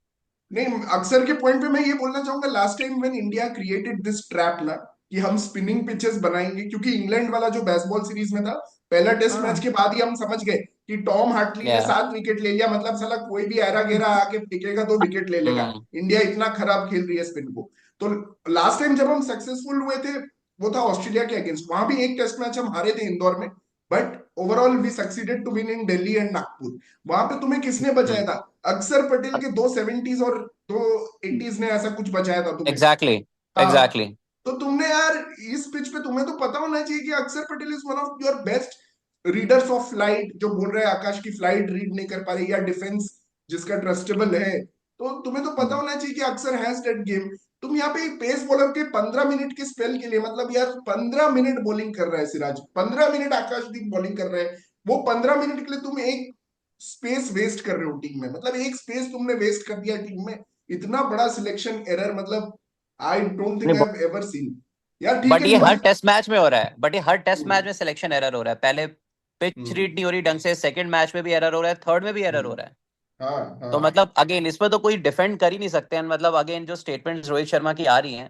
नहीं, अक्सर के पॉइंट पे मैं ये बोलना चाहूंगा, last time when India created this trap ना, कि हम स्पिनिंग पिचेस बनाएंगे, क्योंकि इंग्लैंड वाला जो बेसबॉल सीरीज में था, पहला टेस्ट मैच हाँ के बाद ही हम समझ गए कि टॉम हार्टली ने या 7 विकेट ले लिया, मतलब साला कोई भी ऐरा गेरा आके फेंकेगा तो विकेट ले लेगा, इंडिया इतना खराब खेल रही है स्पिन को। तो लास्ट टाइम जब हम सक्सेसफुल हुए थे, वो था ऑस्ट्रेलिया के अगेंस्ट, वहां भी एक टेस्ट मैच हम हारे थे इंदौर में, but overall we succeeded to win in Delhi and Nagpur. वहां पे तुम्हें किसने बचाया था? अक्षर पटेल के 2 70s और 2 80s ने ऐसा कुछ बचाया था तुम्हें। एग्जैक्टली हाँ। एग्जैक्टली तो तुमने यार इस पिच पे तुम्हें तो पता होना चाहिए कि अक्षर Patel is one of your best readers of flight, जो बोल रहे हैं आकाश की फ्लाइट रीड नहीं कर पा रही, या डिफेंस जिसका ट्रस्टेबल है, तो तुम्हें तो पता होना चाहिए कि अक्षर हैज दैट गेम। तुम यहाँ पे एक पेस बॉलर के 15 मिनट के स्पेल के लिए, मतलब यार 15 मिनट बॉलिंग कर रहा है सिराज, 15 मिनट आकाशदीप बॉलिंग कर रहे हैं, वो 15 मिनट के लिए तुम एक स्पेस वेस्ट कर रहे हो टीम में, मतलब एक स्पेस तुमने वेस्ट कर दिया टीम में, इतना बड़ा सिलेक्शन एरर, मतलब आई डोंट थिंक नहीं, आई हैव एवर सीन। यार ठीक बट है ये हर न्यूजी। टेस्ट मैच में हो रहा है, बट ये हर टेस्ट मैच हम्म, में सिलेक्शन एरर हो रहा है। पहले पिच रीड हम्म, नहीं हो रही ढंग से, सेकंड मैच में भी एरर हो रहा है, थर्ड में भी एरर हो हम्म, रहा है। हाँ तो हाँ। मतलब अगेन इस पर तो कोई डिफेंड कर ही नहीं सकते हैं। मतलब अगेन जो स्टेटमेंट्स रोहित शर्मा की आ रही हैं,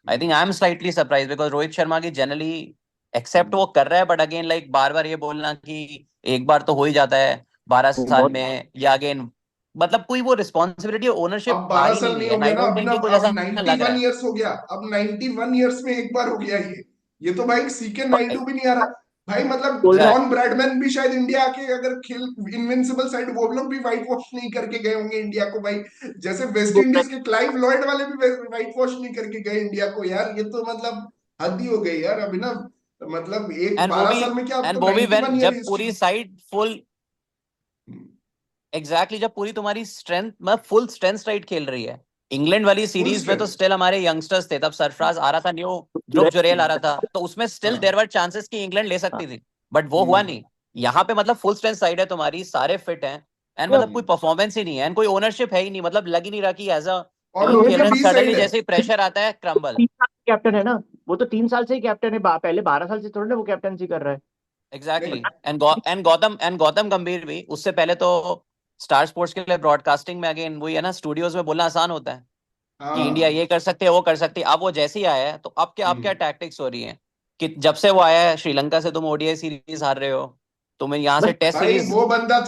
आई think I am slightly surprise, because Rohit Sharma की जनरली एक्सेप्ट वो कर रहा है, बट अगेन लाइक बार बार ये बोलना कि एक बार तो हो ही जाता है 12 साल बहुत में, या अगेन मतलब कोई वो रिस्पॉन्सिबिलिटी अब ओनरशिप आ 12 ही साल नहीं रही नहीं है, हो एंड गया आई ना डोंट थिंक कि अभिनव, कुछ अब ऐसा लग रहा 91 है। ईयर्स हो गया, अब 91 ईयर्स में एक बार हो गया ये तो भाई सीके नायडू भी नहीं आ रहा भाई, मतलब बोल रहा है। जॉन ब्रैडमैन भी शायद इंडिया आके अगर खेल इनविंसिबल साइड, वो लोग भी व्हाइट वॉश नहीं करके गए होंगे इंडिया को भाई, जैसे वेस्ट बोल रहा इंडीज के क्लाइव लॉयड वाले भी व्हाइट वॉश नहीं करके गए इंडिया को यार, ये तो मतलब हद ही हो गई यार अभिनव, मतलब एक एंड 12 साल में क्या, अब एंड तो वो भी 91 व्हेन ईयर जब पूरी हिस्ट्री। साइड फुल एग्जैक्टली जब पूरी तुम्हारी स्ट्रेंथ मतलब फुल स्ट्रेंथ राइट खेल रही है। इंग्लैंड वाली फुल सीरीज में तो स्ट्रेंथ। स्टिल हमारे यंगस्टर्स थे, तब सरफराज आ रहा था न्यू, ध्रुव जुरैल आ रहा था, तो उसमें स्टिल देयर हाँ। वर चांसेस कि इंग्लैंड ले हाँ, सकती थी, बट वो हुआ हम्म, नहीं। यहाँ पे मतलब फुल स्ट्रेंथ साइड है तुम्हारी, सारे फिट हैं, एंड मतलब कोई हम्म। परफॉर्मेंस ही नहीं है, एंड कोई ओनरशिप है ही नहीं, मतलब लग ही नहीं रहा कि एज अ और टीम उनके खेल रहे हैं, बी सडनली साइड है। जैसे ही प्रेशर आता है क्रम्बल। 3 साल से कैप्टन है ना। वो तो 3 साल से ही कैप्टन है, पहले 12 साल से थोड़ा ना वो कैप्टनसी कर रहा है। एग्जैक्टली। नहीं। एंड गौतम गंभीर भी उससे पहले तो स्टार स्पोर्ट्स के लिए ब्रॉडकास्टिंग में, अगेन वही है ना, स्टूडियोज में बोलना आसान होता है कि इंडिया हाँ। ये कर सकते हैं वो कर सकती है। अब वो जैसे ही आया है, तो अब क्या हम्म। टैक्टिक्स हो रही हैं कि जब से वो आया है श्रीलंका से तुम ओडीआई सीरीज हार रहे हो, तुम्हें यहाँ से बस टेस्ट भाई सीरीज। वो बंदा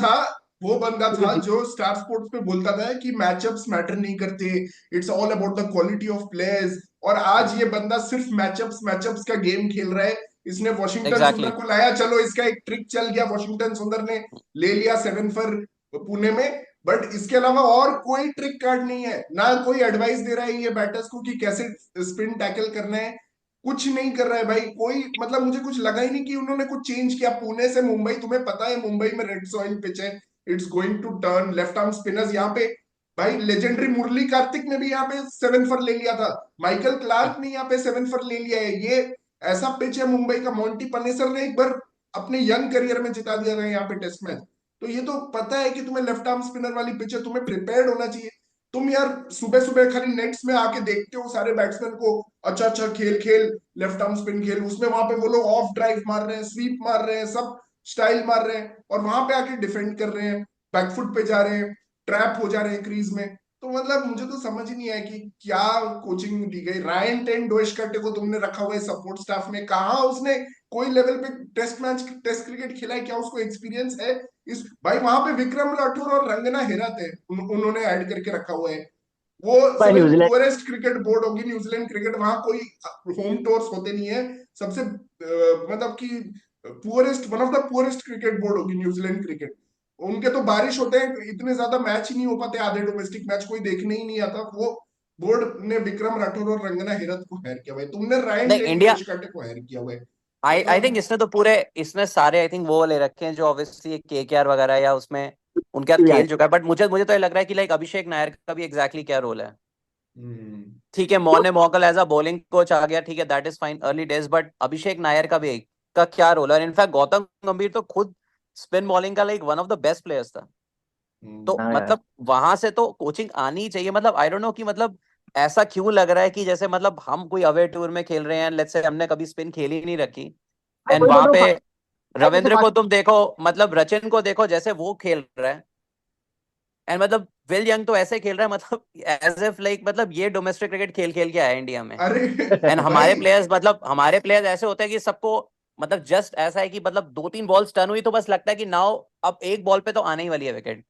था जो स्टार स्पोर्ट्स पे बोलता था कि मैचअप्स मैटर नहीं करते, it's all about the quality of players, और आज ये बंदा सिर्फ मैचअप्स मैचअप्स का गेम खेल रहा है। इसने वॉशिंगटन सुंदर एग्जैक्टली। को लाया, चलो इसका एक ट्रिक चल गया, वॉशिंगटन सुंदर ने ले लिया 7 फॉर पुणे में, बट इसके अलावा और कोई ट्रिक कार्ड नहीं है, ना कोई एडवाइस दे रहा है ये बैटर्स को कि कैसे स्पिन टैकल करना है, कुछ नहीं कर रहा है भाई कोई, मतलब मुझे कुछ लगा ही नहीं कि उन्होंने कुछ चेंज किया। पुणे से मुंबई, तुम्हें पता है मुंबई में रेड सॉइल पिच है, it's going to turn left arm spinners यहाँ पे, भाई लेजेंडरी मुरली कार्तिक ने भी यहाँ पे 7 फॉर ले लिया था, माइकल क्लार्क ने यहाँ पे 7 फॉर ले लिया है, ये ऐसा पिच है मुंबई का, मोंटी पनेसर ने एक बार अपने यंग करियर में जिता दिया था यहाँ पे टेस्ट मैच, तो ये तो पता है कि तुम्हें लेफ्ट आर्म स्पिनर वाली पिच है, तुम्हें प्रिपेयर्ड होना चाहिए। तुम यार सुबह सुबह खाली नेट्स में आके देखते हो सारे बैट्समैन को, अच्छा अच्छा खेल खेल, लेफ्ट आर्म स्पिन खेल, उसमें वहां पे वो लोग ऑफ ड्राइव मार रहे हैं, स्वीप मार रहे हैं, सब स्टाइल मार रहे हैं, और वहां पे आके डिफेंड कर रहे हैं, बैकफुट पे जा रहे हैं, ट्रैप हो जा रहे हैं क्रीज में, तो मतलब मुझे तो समझ ही नहीं आया कि क्या कोचिंग दी गई। रायन टेन डोइशकटे को तुमने रखा हुआ है सपोर्ट स्टाफ में, कहा उसने कोई लेवल पे टेस्ट मैच टेस्ट क्रिकेट खेला है क्या, उसको एक्सपीरियंस है इस, भाई वहां पे विक्रम राठौर और रंगना हेरात है, उन्होंने ऐड करके रखा हुआ है, वो समझ लो न्यूजीलैंड पुअरेस्ट क्रिकेट बोर्ड होगी न्यूजीलैंड क्रिकेट, वहां कोई होम टूर्स होते नहीं है, सबसे मतलब कि poorest, one of the poorest cricket board होगी न्यूजीलैंड क्रिकेट, उनके तो बारिश होते हैं इतने ज्यादा मैच ही नहीं हो पाते, आधे डोमेस्टिक मैच कोई देखने ही नहीं आता, वो बोर्ड ने विक्रम राठौर और रंगना हेरत को हायर किया हुआ है, तुमने रायन नहीं टेन इंडिया, डोइशकाटे को हायर किया हुआ है, आई थिंक मतलब। इसने तो पूरे, इसने सारे आई थिंक वो ले रखे हैं जो ऑब्वियसली केकेआर वगैरह या उसमें उनके साथ भी आए। खेल चुका है, बट मुझे मुझे तो ये लग रहा है कि लाइक अभिषेक नायर का भी एग्जैक्टली क्या रोल है। हम्म, ठीक है, मौने Morkel as a bowling coach आ गया, ठीक है, that is fine early days, but Abhishek Nayar का भी का क्या रोल है, और इनफैक्ट गौतम गंभीर तो खुद स्पिन बॉलिंग का like one of the best players था। तो हाँ यार। मतलब वहां से तो कोचिंग आनी ही चाहिए, मतलब आई डोंट नो कि मतलब ऐसा क्यों लग रहा है कि जैसे मतलब हम कोई अवे टूर में खेल रहे हैं, लेट्स से हमने कभी स्पिन खेली ही नहीं रखी, मैं एंड वही बोल वहां रहा पे हूँ जैसे रविंद्र को तुम देखो, मतलब रचिन को देखो जैसे वो खेल रहा है, एंड मतलब विल यंग तो ऐसे खेल रहा है, मतलब एज इफ लाइक मतलब ये डोमेस्टिक क्रिकेट खेल खेल के आया है इंडिया में। अरे एंड हमारे भाई, प्लेयर्स, मतलब हमारे प्लेयर्स ऐसे होते हैं कि सबको मतलब जस्ट ऐसा है कि मतलब 2-3 बॉल्स टर्न हुई तो बस लगता है कि नाउ अब एक बॉल पे तो आने ही वाली है विकेट,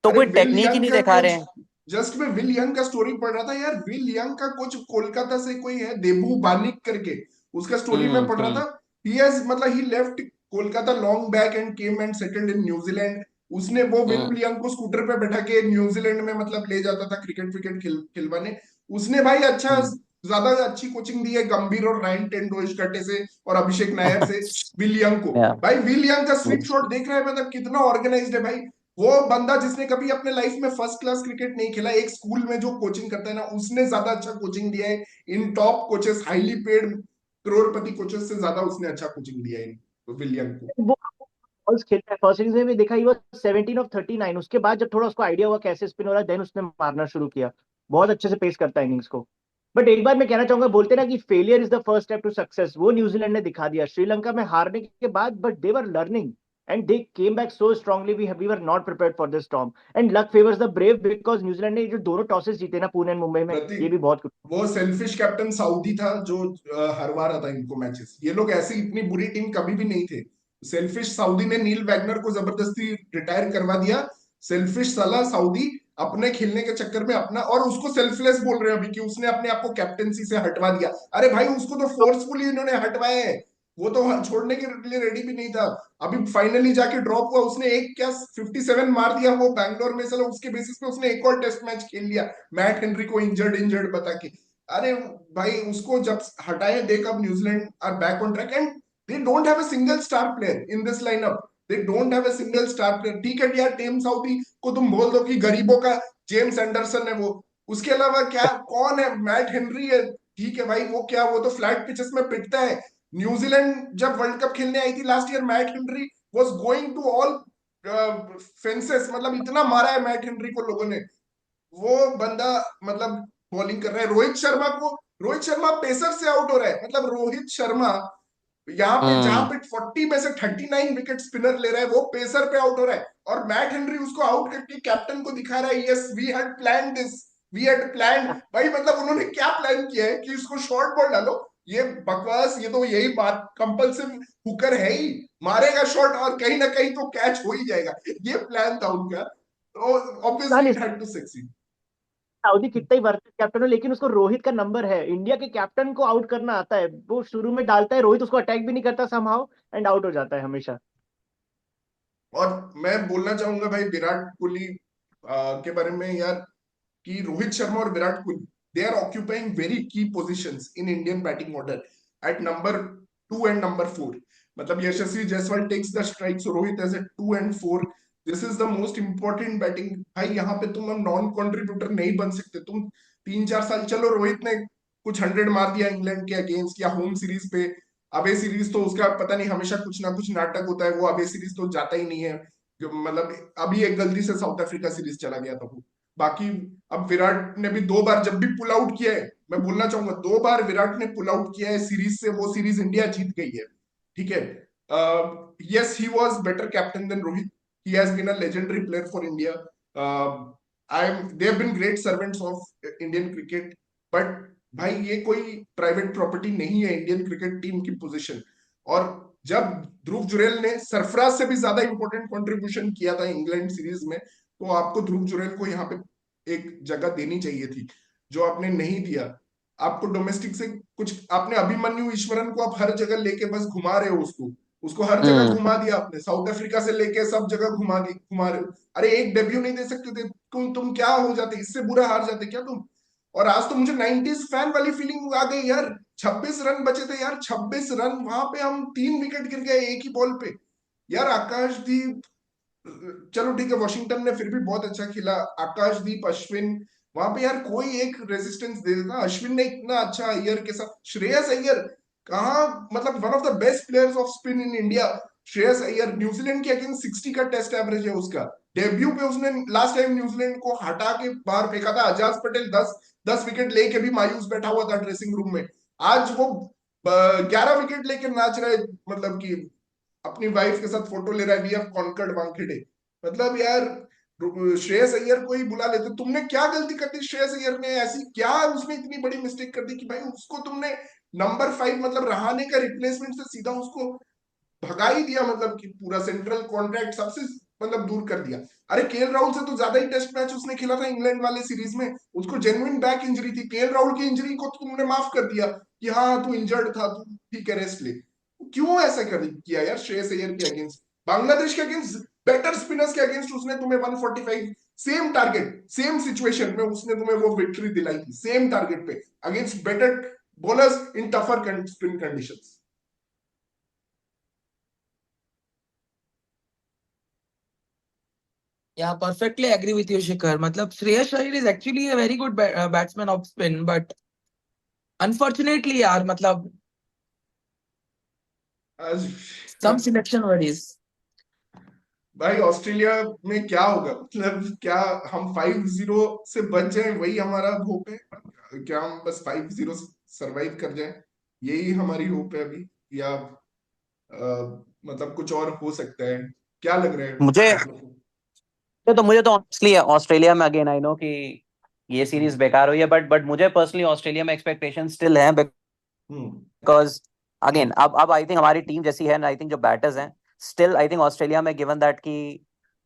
तो अरे कोई विल टेक्निक ही यंग नहीं का दिखा रहे कोच, हैं। जस्ट मैं विल यंग का स्टोरी पढ़ रहा था यार, विल यंग का कोच कोलकाता से कोई है, देबू बानिक करके, उसका स्टोरी मैं पढ़ रहा हम्म। था, ही हैज मतलब he left Kolkata long back and came and settled in न्यूजीलैंड, उसने वो हम्म। विल यंग को स्कूटर पे बैठा के न्यूजीलैंड में मतलब ले जाता था क्रिकेट विकेट खिलवाने, उसने भाई अच्छा हम्म। ज्यादा अच्छी कोचिंग दी है गंभीर और रायन टेंडुलकर से और अभिषेक नायर से विल यंग को, या भाई विल यंग का स्वीप शॉट देख रहा है, मतलब कितना ऑर्गेनाइज्ड है भाई, वो बंदा जिसने कभी अपने लाइफ में फर्स्ट क्लास क्रिकेट नहीं खेला, एक स्कूल में जो कोचिंग करता है ना, उसने ज्यादा अच्छा कोचिंग दिया है, इन टॉप कोचेस हाईली पेड करोड़पति कोचेस से ज्यादा उसने अच्छा कोचिंग दिया है विलियम को। बॉल्स खेलता है, फर्स्ट इनिंग्स में भी देखा, ही वाज 17 ऑफ 39। उसके बाद जब थोड़ा उसको आइडिया हुआ कैसे स्पिन हो रहा है, देन उसने मारना शुरू किया। बहुत अच्छे से पेस करता है इनिंग्स को। बट एक बार मैं कहना चाहूंगा, बोलते ना कि failure is the first step to success, वो न्यूजीलैंड ने दिखा दिया श्रीलंका में हारने के बाद। But they were learning and they came back so strongly. We were not prepared for this storm and luck favours the brave, because New Zealand ने जो दोनों टॉसेस जीते ना पुणे एंड मुंबई में, ये प्रतीक, भी बहुत वो सेल्फिश कैप्टन सऊदी था जो हरवा रहा था इनको मैचेस। ये लोग ऐसी इतनी बुरी टीम कभी भी नहीं थे। सेल्फिश सऊदी ने नील वैगनर को जबरदस्ती रिटायर करवा दिया। सेल्फिश साला सऊदी अपने खेलने के चक्कर में अपना, और उसको सेल्फलेस बोल रहे हैं अभी कि उसने अपने आप को कैप्टेंसी से हटवा दिया। अरे भाई, उसको तो फोर्सफुली इन्होंने हटवाया है। वो तो छोड़ने के लिए रेडी भी नहीं था। अभी फाइनली जाके ड्रॉप हुआ। उसने एक क्या 57 मार दिया वो बैंगलोर में, चलो उसके बेसिस पे उसने एक और टेस्ट मैच खेल लिया मैट हेनरी को इंजर्ड इंजर्ड बता के। अरे भाई, उसको जब हटाए, देख अब New Zealand are back on track and they don't have a single star player in this lineup. They don't have a single star player. ठीक है यार, टेम साउदी को तुम बोल दो कि गरीबों का जेम्स एंडरसन है वो, उसके अलावा क्या कौन है? मैट हेनरी है, ठीक है भाई, वो क्या, वो तो फ्लैट पिचेस में पिटता है। न्यूजीलैंड जब वर्ल्ड कप खेलने आई थी last year, Matt Henry was going to all fences, मतलब इतना मारा है मैट हेनरी को लोगों ने। वो बंदा मतलब बॉलिंग कर रहा है। रोहित शर्मा पेसर से आउट हो रहा है। मतलब रोहित शर्मा यहाँ पे जहां हम्म पे 40 में से 39 विकेट स्पिनर ले रहा है, वो पेसर पे आउट हो रहा है। और मैट हेनरी उसको आउट करके कैप्टन को दिखा रहा है, yes we had plan this, we had plan. भाई मतलब उन्होंने क्या प्लान किया है कि इसको शॉर्ट बॉल डालो? ये बकवास, ये तो यही बात, कंपल्सिव हुकर है ही, मारेगा शॉट और कहीं ना कहीं तो कैच हो ही जाएगा। ये प्लान था उनका, तो obviously it had to succeed. Southee कितना ही वर्थ कैप्टन हो, लेकिन उसको रोहित का नंबर है। इंडिया के कैप्टन को आउट करना आता है। वो शुरू में डालता है, रोहित उसको अटैक भी नहीं करता समहाउ, एंड आउट हो जाता है हमेशा। और मैं बोलना चाहूंगा भाई विराट कोहली के बारे में यार, कि रोहित शर्मा और Virat Kohli, they are occupying very key positions in Indian batting order at number 2 and number 4। मतलब Yashasvi Jaiswal takes the strikes, Rohit as a 2 and 4। This is the most important batting. भाई यहाँ पे तुम नॉन कंट्रीब्यूटर नहीं बन सकते। तुम 3-4 साल, चलो रोहित ने कुछ 100 मार दिया इंग्लैंड के अगेंस्ट या होम सीरीज पे। अबे सीरीज तो उसका पता नहीं, हमेशा कुछ ना कुछ नाटक होता है, वो अबे सीरीज तो जाता ही नहीं है। मतलब अभी एक गलती से साउथ अफ्रीका सीरीज चला गया था वो। बाकी अब विराट ने भी 2 बार जब भी पुल आउट किया है, मैं बोलना चाहूंगा 2 बार विराट ने पुल आउट किया है सीरीज से, वो सीरीज इंडिया जीत गई है। ठीक है, yes he was better captain than Rohit, he has been a legendary player for India. I am they have been great servants of Indian cricket. But भाई ये कोई प्राइवेट प्रॉपर्टी नहीं है इंडियन क्रिकेट टीम की पोजीशन। और जब ध्रुव जुरैल ने सरफराज से भी ज्यादा इंपॉर्टेंट कंट्रीब्यूशन किया था इंग्लैंड सीरीज में, तो आपको ध्रुव जुरैल को यहाँ पे एक जगह देनी चाहिए थी, जो आपने नहीं दिया। आपको डोमेस्टिक से कुछ, आपने अभिमन्यु ईश्वरन को आप हर जगह लेके बस घुमा रहे हो उसको, उसको हर जगह हम्म घुमा दिया आपने, साउथ अफ्रीका से लेके सब जगह घुमा रहे हो। अरे एक डेब्यू नहीं दे सकते थे? तुम क्या हो जाते, इससे बुरा हार जाते क्या तुम? और आज तो मुझे 90s फैन वाली फीलिंग आ गई यार। 26 रन बचे थे यार, 26 रन, वहां पे हम 3 विकेट गिर गए एक ही बॉल पे। यार आकाशदीप, चलो ठीक है वॉशिंगटन ने फिर भी बहुत अच्छा खेला, आकाशदीप, अश्विन, वहां पे यार कोई एक रेजिस्टेंस दे देता। अश्विन ने इतना अच्छा अय्यर के साथ, श्रेयस अय्यर कहाँ, मतलब one of the best players off spin in India. Shreyas Iyer New Zealand के अगेंस्ट 60 का टेस्ट एवरेज है उसका। डेब्यू पे उसने लास्ट टाइम न्यूजीलैंड को हटा के बाहर फेंका था। अजाज पटेल 10 विकेट लेके भी मायूस बैठा हुआ था ड्रेसिंग रूम में। आज वो 11 विकेट लेके नाच रहा है, मतलब कि अपनी वाइफ के साथ फोटो ले रहा है, वी हैव कॉन्कर्ड वानखेड़े। मतलब यार श्रेयस अय्यर को ही बुला लेते। तुमने क्या गलती कर दी श्रेयस अय्यर ने? ऐसी क्या उसने इतनी बड़ी मिस्टेक कर दी कि भाई उसको तुमने नंबर 5, मतलब रहाणे का रिप्लेसमेंट से सीधा उसको भगा ही दिया, मतलब कि पूरा सेंट्रल कॉन्ट्रैक्ट सबसे मतलब दूर कर दिया। अरे केएल राहुल से तो ज्यादा ही टेस्ट मैच उसने खेला था इंग्लैंड वाले सीरीज में। उसको जेन्युइन बैक इंजरी थी। केएल राहुल की इंजरी को तो तुमने माफ कर दिया कि हाँ तू इंजर्ड था, तू ठीक है रेस्ट ले। क्यों ऐसा कर किया यार श्रेयस अय्यर के अगेंस्ट? बांग्लादेश के अगेंस्ट, बेटर स्पिनर्स के अगेंस्ट उसने तुम्हें 145, सेम टारगेट सेम सिचुएशन में उसने तुम्हें वो विक्ट्री दिलाई थी, सेम टारगेट पे against better bowlers in tougher spin conditions. Yeah, perfectly agree with you, Shikhar. मतलब Shreyas Iyer is actually a very good batsman of spin, but unfortunately यार मतलब आज some selection worries. भाई ऑस्ट्रेलिया में क्या होगा, मतलब क्या हम 5-0 से बच जाएं वही हमारा होप है? क्या हम बस 5-0 सरवाइव कर जाएं, यही हमारी होप है अभी? या मतलब कुछ और हो सकता है? क्या लग रहा है मुझे आप लोग को? मुझे तो ऑनेस्टली ऑस्ट्रेलिया में, अगेन आई नो कि ये सीरीज हम्म। बेकार हुई है, बट मुझे पर्सनली ऑस्ट्रेलिया में एक्सपेक्टेशन स्टिल है, हम्म। बिकॉज अगेन अब आई थिंक हमारी टीम जैसी है, आई थिंक जो बैटर्स हैं, स्टिल आई थिंक ऑस्ट्रेलिया में, गिवन दैट कि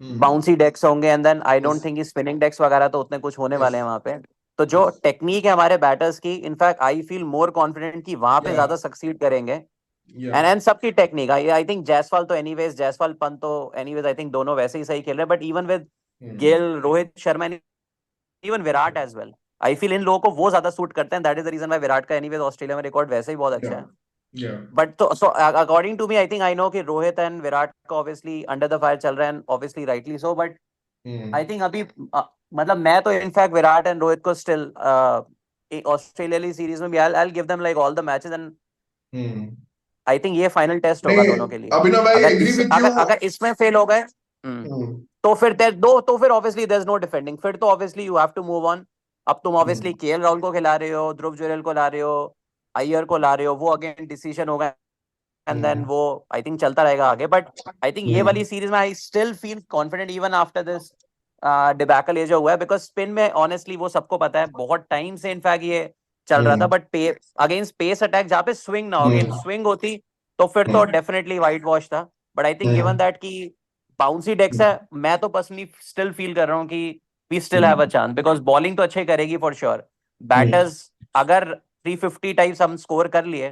हम्म। बाउंसी डेक्स होंगे, and then I yes. Don't think spinning decks वगैरह तो उतने कुछ होने यस। वाले हैं वहां पे। तो जो यस। टेक्निक है हमारे बैटर्स की, in fact I feel more confident कि वहां पे या। ज्यादा सक्सीड करेंगे। या। एंड सबकी टेक्निक, आई थिंक जायसवाल तो एनीवेज, जायसवाल पंत तो एनीवेज आई थिंक दोनों वैसे ही सही खेल रहे हैं, but even with hmm. Gill, Rohit Sharma, even Virat as well, I feel इन लोगों को वो ज्यादा सूट करते हैं, that is the reason why Virat का एनीवेज ऑस्ट्रेलिया में रिकॉर्ड वैसे ही बहुत या। अच्छा है। या। बट तो so according to me, I think I know कि रोहित एंड विराट का ऑब्वियसली अंडर द फायर चल रहा है, obviously rightly so, but hmm. I think अभी मतलब मैं तो इनफैक्ट विराट एंड रोहित को स्टिल ऑस्ट्रेलिया सीरीज में भी I give them like all the matches, and hmm. I think ये फाइनल टेस्ट होगा नहीं, दोनों के लिए। अभिनव भाई अगर एग्री इस विथ यू। अगर इसमें फेल हो गए, हम्म। तो फिर obviously there is no defending, फिर तो obviously you have to move on. अब तुम ऑब्वियसली हम्म। केएल राहुल को खिला रहे हो, ध्रुव जुरैल को ला रहे हो, अय्यर को ला रहे हो, वो अगेन डिसीजन होगा, एंड देन हम्म। वो आई थिंक चलता रहेगा आगे। बट आई थिंक ये हम्म। वाली सीरीज में I still feel confident even after this debacle ये जो हुआ है, बिकॉज स्पिन में ऑनेस्टली वो सबको पता है, बहुत टाइम से इनफैक्ट ये चल रहा था, हम्म। बट अगेंस्ट पेस अटैक जहाँ पे स्विंग ना हो, अगेन हम्म। स्विंग होती तो फिर तो डेफिनेटली वाइट वॉश था। But I think given hmm. That की बाउंसी डेक्स है, मैं तो पर्सनली स्टिल फील कर रहा हूँ कि we still have hmm. A chance, because bowling तो अच्छे करेगी फॉर श्योर। हम्म। बैटर्स अगर 350 टाइप्स हम स्कोर कर लिए,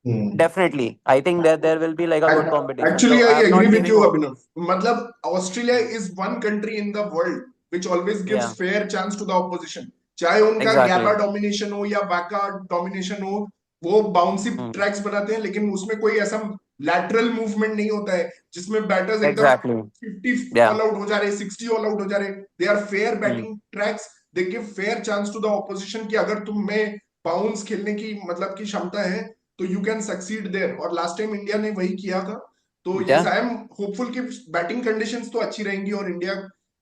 हम्म। definitely I think that there will be like a good competition, Actually, so I I'm agree not with giving you, hope. Abhinav. मतलब Australia is one country in the world which always gives Yeah, fair chance to the opposition. चाहे उनका गैबा exactly. Domination हो या वाका domination हो, वो bouncy Hmm. Tracks बनाते हैं, लेकिन उसमें कोई ऐसा लैटरल मूवमेंट नहीं होता है जिसमें बैटर्स एकदम Exactly. 50 Yeah. ऑल आउट हो जा रहे, 60 ऑल आउट हो जा रहे। They are fair Hmm. Batting tracks. They give fair chance to the opposition कि अगर तुम में बाउंस खेलने की मतलब की क्षमता है तो यू कैन सक्सीड देयर, और लास्ट टाइम इंडिया ने वही किया था। तो yes, Yeah. I am hopeful कि बैटिंग कंडीशंस तो अच्छी रहेंगी और India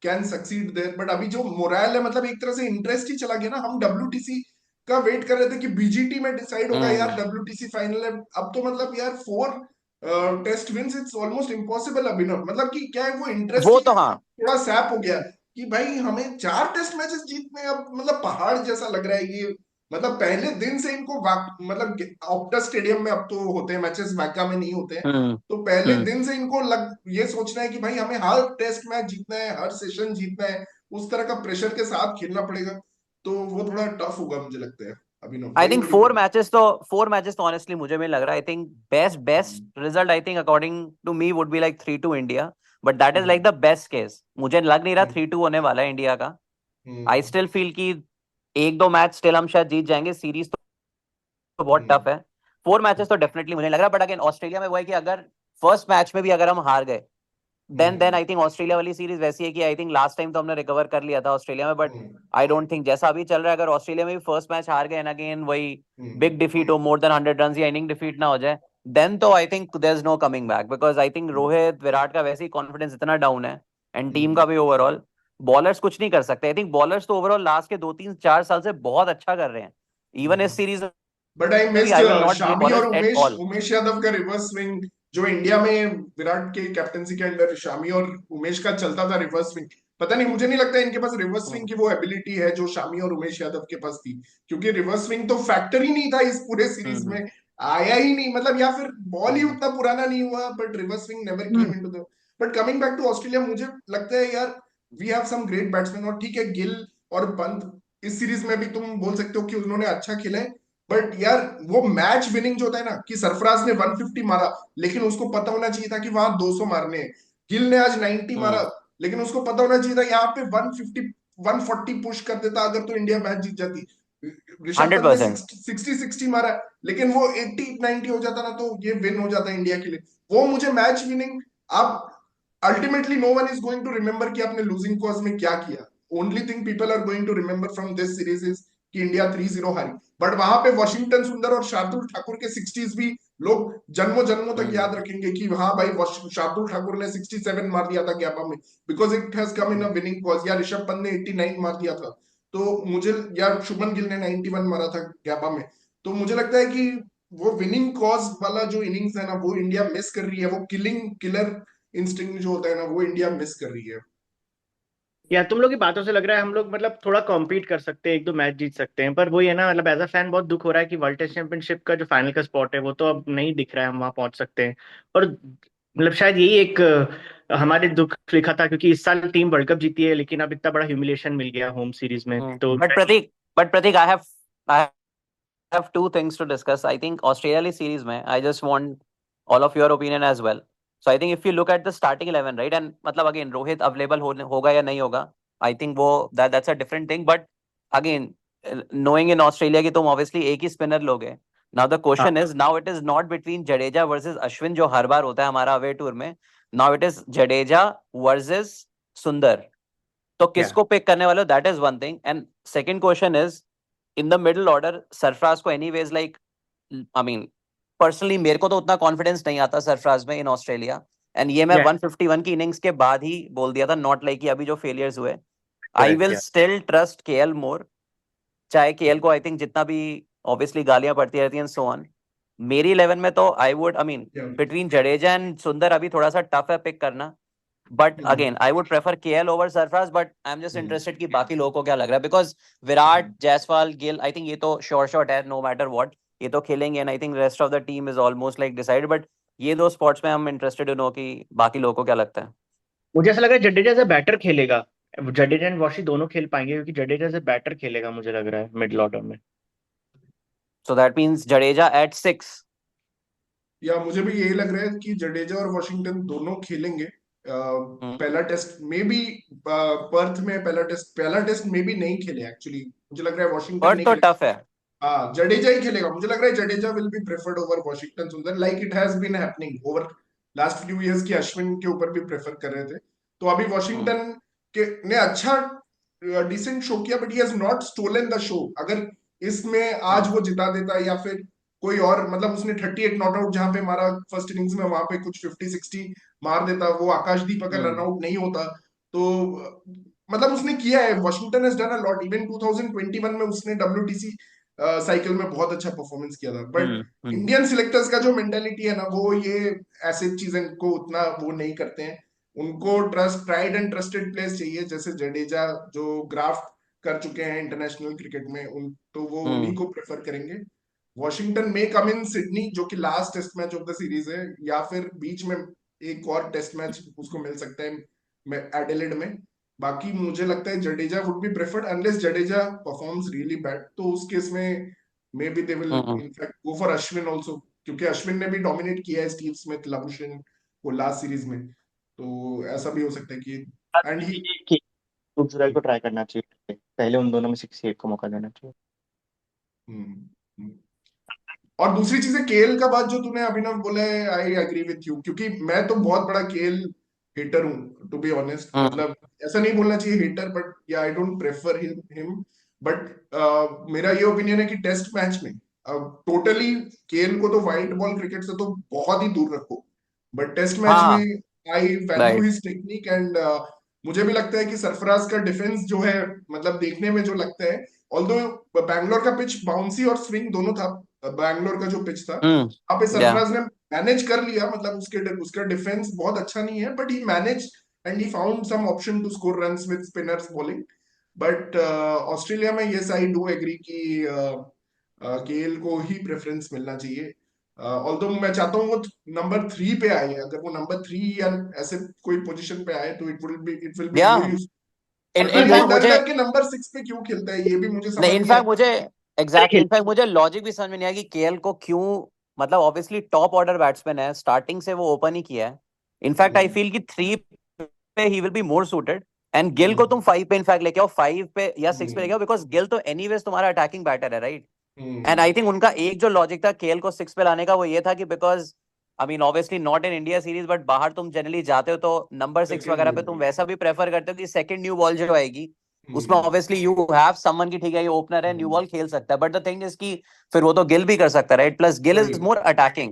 can succeed there. But अभी जो मोराल है, मतलब एक तरह से इंटरेस्ट ही चला गया ना। हम डब्ल्यूटीसी का वेट कर रहे थे कि बीजीटी में डिसाइड होगा, यार Hmm. डब्ल्यूटीसी फाइनल है। अब तो मतलब यार 4 test wins it's almost impossible Abhinav, मतलब कि क्या है वो इंटरेस्ट वो ही तो हाँ। थोड़ा सैप हो गया कि भाई हमें 4 टेस्ट मैचेस जीतने हैं अब, मतलब पहाड़ जैसा लग रहा है ये। मतलब पहले दिन से इनको मतलब ऑप्टा स्टेडियम में अब तो होते हैं मैचेस, वैका में नहीं होते हैं। Hmm. तो पहले Hmm. दिन से इनको ये सोचना है कि भाई हमें हर टेस्ट मैच जीतना है, हर सेशन जीतना है, उस तरह का प्रेशर के साथ खेलना पड़ेगा। तो वो थोड़ा टफ होगा मुझे लगता है। Abhinav, I what think do you four matches तो ऑनेस्टली मुझे भी लग रहा है, I think best result I think according to me would be like 3-2 India, but that is like think? The best case, मुझे लग नहीं रहा 3-2 होने वाला है इंडिया का। आई स्टिल फील कि एक दो मैच स्टिल हम शायद जीत जाएंगे, सीरीज तो बहुत टफ है। 4 मैचेस तो डेफिनेटली मुझे लग रहा है, बट अगेन ऑस्ट्रेलिया में वो है कि अगर फर्स्ट मैच में भी अगर हम हार गए, देन आई थिंक ऑस्ट्रेलिया वाली सीरीज वैसी है कि आई थिंक लास्ट टाइम तो हमने रिकवर कर लिया था ऑस्ट्रेलिया में, बट आई डोंट थिंक जैसा अभी चल रहा है, अगर ऑस्ट्रेलिया में भी फर्स्ट मैच हार गए, अगेन वही बिग डिफीट हो, मोर देन 100 रन या इनिंग डिफीट ना हो जाए, देन तो I think there is no coming back, because I think Rohit Virat का वैसे ही कॉन्फिडेंस इतना डाउन है, एंड टीम का भी ओवरऑल, बॉलर्स कुछ नहीं कर सकते। आई थिंक बॉलर्स तो ओवरऑल लास्ट के 2-3-4 साल से बहुत अच्छा कर रहे हैं, इवन इस सीरीज बट आई में भी missed I will not be Shami और honest at Umesh all. Umesh Yadav का रिवर्स स्विंग, जो इंडिया में विराट के कैप्टनसी के अंडर शामी और उमेश का चलता था रिवर्स स्विंग। पता नहीं, मुझे नहीं लगता इनके पास रिवर्स स्विंग की वो एबिलिटी है जो शामी और उमेश यादव के पास थी, क्योंकि रिवर्स स्विंग तो फैक्टर ही नहीं था इस पूरे सीरीज में, आया ही नहीं, मतलब या फिर बॉल ही उतना पुराना नहीं हुआ, but reverse swing never came into the. But coming back to Australia, मुझे लगता है यार we have some great batsmen, और ठीक है गिल और पंत इस सीरीज में भी तुम बोल सकते हो कि उन्होंने अच्छा खेला है। बट यार वो मैच विनिंग जो होता है ना, कि सरफराज ने 150 मारा, लेकिन उसको पता होना चाहिए था कि वहां 200 मारने हैं। गिल ने आज 90 मारा, लेकिन उसको पता होना चाहिए था यहाँ पे 150 140 पुश कर देता अगर तो इंडिया मैच जीत जाती। ऋषभ हंड्रेड पंत ने परसेंट 60 मारा, लेकिन वो 80-90 हो जाता ना तो ये विन हो जाता इंडिया के लिए। वो मुझे मैच विनिंग, आप ultimately no one is going to remember कि आपने लूजिंग कॉज में क्या किया। Only thing people are going to remember from this series is कि इंडिया 3-0 हारी, बट वहां पे वॉशिंगटन सुंदर और शार्दुल ठाकुर के 60s भी लोग जन्मों जन्मों तक याद रखेंगे कि हाँ भाई शार्दुल ठाकुर ने 67 मार दिया था गैपा में, because it has come in a winning cause, या ऋषभ पंत ने 89 मार दिया था, तो मुझे, या शुभमन गिल ने 91 मारा था गैपा में, तो मुझे लगता है कि वो विनिंग कॉज वाला जो इनिंग्स है ना वो इंडिया मिस कर रही है, वो किलर इंस्टिंक्ट जो होता है ना वो इंडिया मिस कर रही है। या तुम लोग की बातों से लग रहा है हम लोग मतलब थोड़ा कॉम्पीट कर सकते हैं, एक दो मैच जीत सकते हैं, पर वही है ना, मतलब एज अ फैन बहुत दुख हो रहा है कि वर्ल्ड टेस्ट चैंपियनशिप का जो फाइनल का स्पॉट है वो तो अब नहीं दिख रहा है हम वहां पहुंच सकते हैं। और मतलब शायद यही एक हमारे दुख लिखा था, क्योंकि इस साल टीम वर्ल्ड कप जीती है लेकिन अब इतना बड़ा ह्यूमिलिएशन मिल गया होम सीरीज में, तो But Pratik, I have two things to discuss. I think Australia series mein, I just want all of your opinion as well. So I think if you look at the starting 11, right, and मतलब again Rohit available होगा या नहीं होगा, I think वो that's a different thing. But again, knowing in Australia कि तुम obviously एक ही spinner लोगे. Now the question is, now it is not between Jadeja versus Ashwin जो हर बार होता है हमारा away tour में. Now it is Jadeja versus Sundar. तो किसको पिक करने वाले हो, that is one thing. And second question is, in the middle order Sarfaraz को anyways like, I mean personally मेरे को तो उतना कॉन्फिडेंस नहीं आता सरफराज में इन ऑस्ट्रेलिया. एंड ये मैं 151 की इनिंग्स के बाद ही बोल दिया था, नॉट लाइक कि अभी जो फेलियर्स हुए. I will still trust KL more, चाहे केएल को आई थिंक जितना भी ऑब्वियसली गालियां पड़ती रहती हैं सो ऑन. मेरी 11 में तो I would, I mean between Jadeja and सुंदर अभी थोड़ा सा टफ है पिक करना. But again, I would prefer KL over Sarfraz, but I'm just interested कि बाकी लोगों को क्या लग रहा है, because Virat, Jaiswal, Gill, I think ये तो sure shot है, no matter what, ये तो खेलेंगे, and I think rest of the team is almost like decided. But ये दो स्पॉट्स में हम इंटरेस्टेड हो कि बाकी लोगों को क्या लगता है. मुझे ऐसा लग रहा है जडेजा से बैटर खेलेगा, जडेजा एंड वॉशी दोनों खेल पाएंगे, क्योंकि जडेजा से बैटर खेलेगा मुझे लग रहा है मिडिल ऑर्डर में. So that means Jadeja at 6. या मुझे भी यही लग रहा है कि जडेजा और वॉशिंगटन दोनों खेलेंगे. पहला टेस्ट में भी पर्थ में पहला टेस्ट में भी नहीं खेले एक्चुअली, मुझे लग रहा है वॉशिंगटन नहीं तो खेलेगा. टफ है. हाँ जडेजा ही खेलेगा, मुझे लग रहा है Jadeja will be preferred over Washington Sundar, like it has been happening over last few years की अश्विन के ऊपर भी प्रेफर कर रहे थे. तो अभी वॉशिंगटन के ने अच्छा डिसेंट शो किया, but he has not stolen the show. अगर इसमें आज वो जिता देता या फिर कोई और, मतलब उसने 38 नॉट आउट जहां पे मारा फर्स्ट इनिंग्स में, वहां पे कुछ 50-60 मार देता, वो आकाशदीप अगर रन आउट नहीं होता तो मतलब उसने किया है. Washington has done a lot, even 2021 में उसने WTC साइकिल में बहुत अच्छा परफॉर्मेंस किया था. बट इंडियन सिलेक्टर्स का जो मेंटालिटी है ना, वो ये ऐसे चीजें को उतना वो नहीं करते हैं. उनको ट्राइड एंड ट्रस्टेड प्लेयर्स चाहिए, जैसे जडेजा जो ग्राफ्ट कर चुके हैं इंटरनेशनल क्रिकेट में, उन तो वो उन्हीं को प्रेफर करेंगे. वॉशिंगटन में कम इन सिडनी जो कि last test match of the series है, या फिर बीच में एक और टेस्ट मैच उसको मिल सकता है एडिलेड में. बाकी मुझे लगता है Jadeja would be preferred unless Jadeja performs really bad, तो उस केस में may be they will in fact go for Ashwin also, क्योंकि अश्विन ने भी डोमिनेट किया है स्टीव स्मिथ, लबुशेन को लास्ट सीरीज में, तो ऐसा भी हो सकता है कि एंड ही को ट्राई करना चाहिए, पहले उन दोनों में से किसी एक को मौका देना चाहिए. और दूसरी चीज है केएल का बात जो तूने अभिनव बोला है, आई एग्री विथ यू, क्योंकि मैं तो बहुत बड़ा केएल हेटर हूँ टू बी ऑनेस्ट. मतलब ऐसा नहीं बोलना चाहिए हेटर, बट या I don't prefer him. But मेरा ये ओपिनियन है कि टेस्ट मैच में टोटली केएल को तो व्हाइट बॉल क्रिकेट से तो बहुत ही दूर रखो, बट टेस्ट मैच में I value his technique. And मुझे भी लगता है कि सरफराज का डिफेंस जो है, मतलब देखने में जो लगता है, ऑल्दो बैंगलोर का पिच बाउंसी और स्विंग दोनों था, बैंगलोर का जो पिच था वहां पे सरफराज ने मैनेज कर लिया, मतलब उसका डिफेंस बहुत अच्छा नहीं है, but he manage and he found some option to score runs with spinners bowling. But Australia में यस आई डू एग्री कि केएल को ही प्रेफरेंस मिलना चाहिए. ऑल्दो मैं चाहता हूँ वो नंबर 3 पे आए, अगर वो नंबर 3 या ऐसे कोई पोजीशन पे आए तो it will be more useful. वर्ल्डर के नंबर 6 पे क्यों खेलता है ये भी मुझे समझ नहीं इनफैक्ट मुझे इनफैक्ट मुझे लॉजिक भी समझ में नहीं आया कि केएल को क्यों, मतलब ऑब्वियसली टॉप ऑर्डर बैट्समैन है, स्टार्टिंग से वो ओपन ही किया है. इनफैक्ट आई फील कि 3 पे he will be more suited, and Gill को तुम 5 पे इनफैक्ट लेके आओ, 5 पे या 6 पे लेके आओ, बिकॉज गिल तो एनीवेज तुम्हारा अटैकिंग बैटर है, राइट. एंड आई थिंक उनका एक जो लॉजिक था केएल को 6 पे लाने का, वो ये था कि because I mean obviously not in India series, but बाहर तुम जनरली जाते हो तो नंबर 6 वगैरह पे तुम वैसा भी प्रेफर करते हो कि सेकंड न्यू बॉल जो आएगी उसमें ऑब्वियसली यू हैव समवन की ठीक है ये ओपनर है, न्यू बॉल खेल सकता है, बट द थिंग इज कि फिर वो तो गिल भी कर सकता है, right? Plus Gill is more attacking,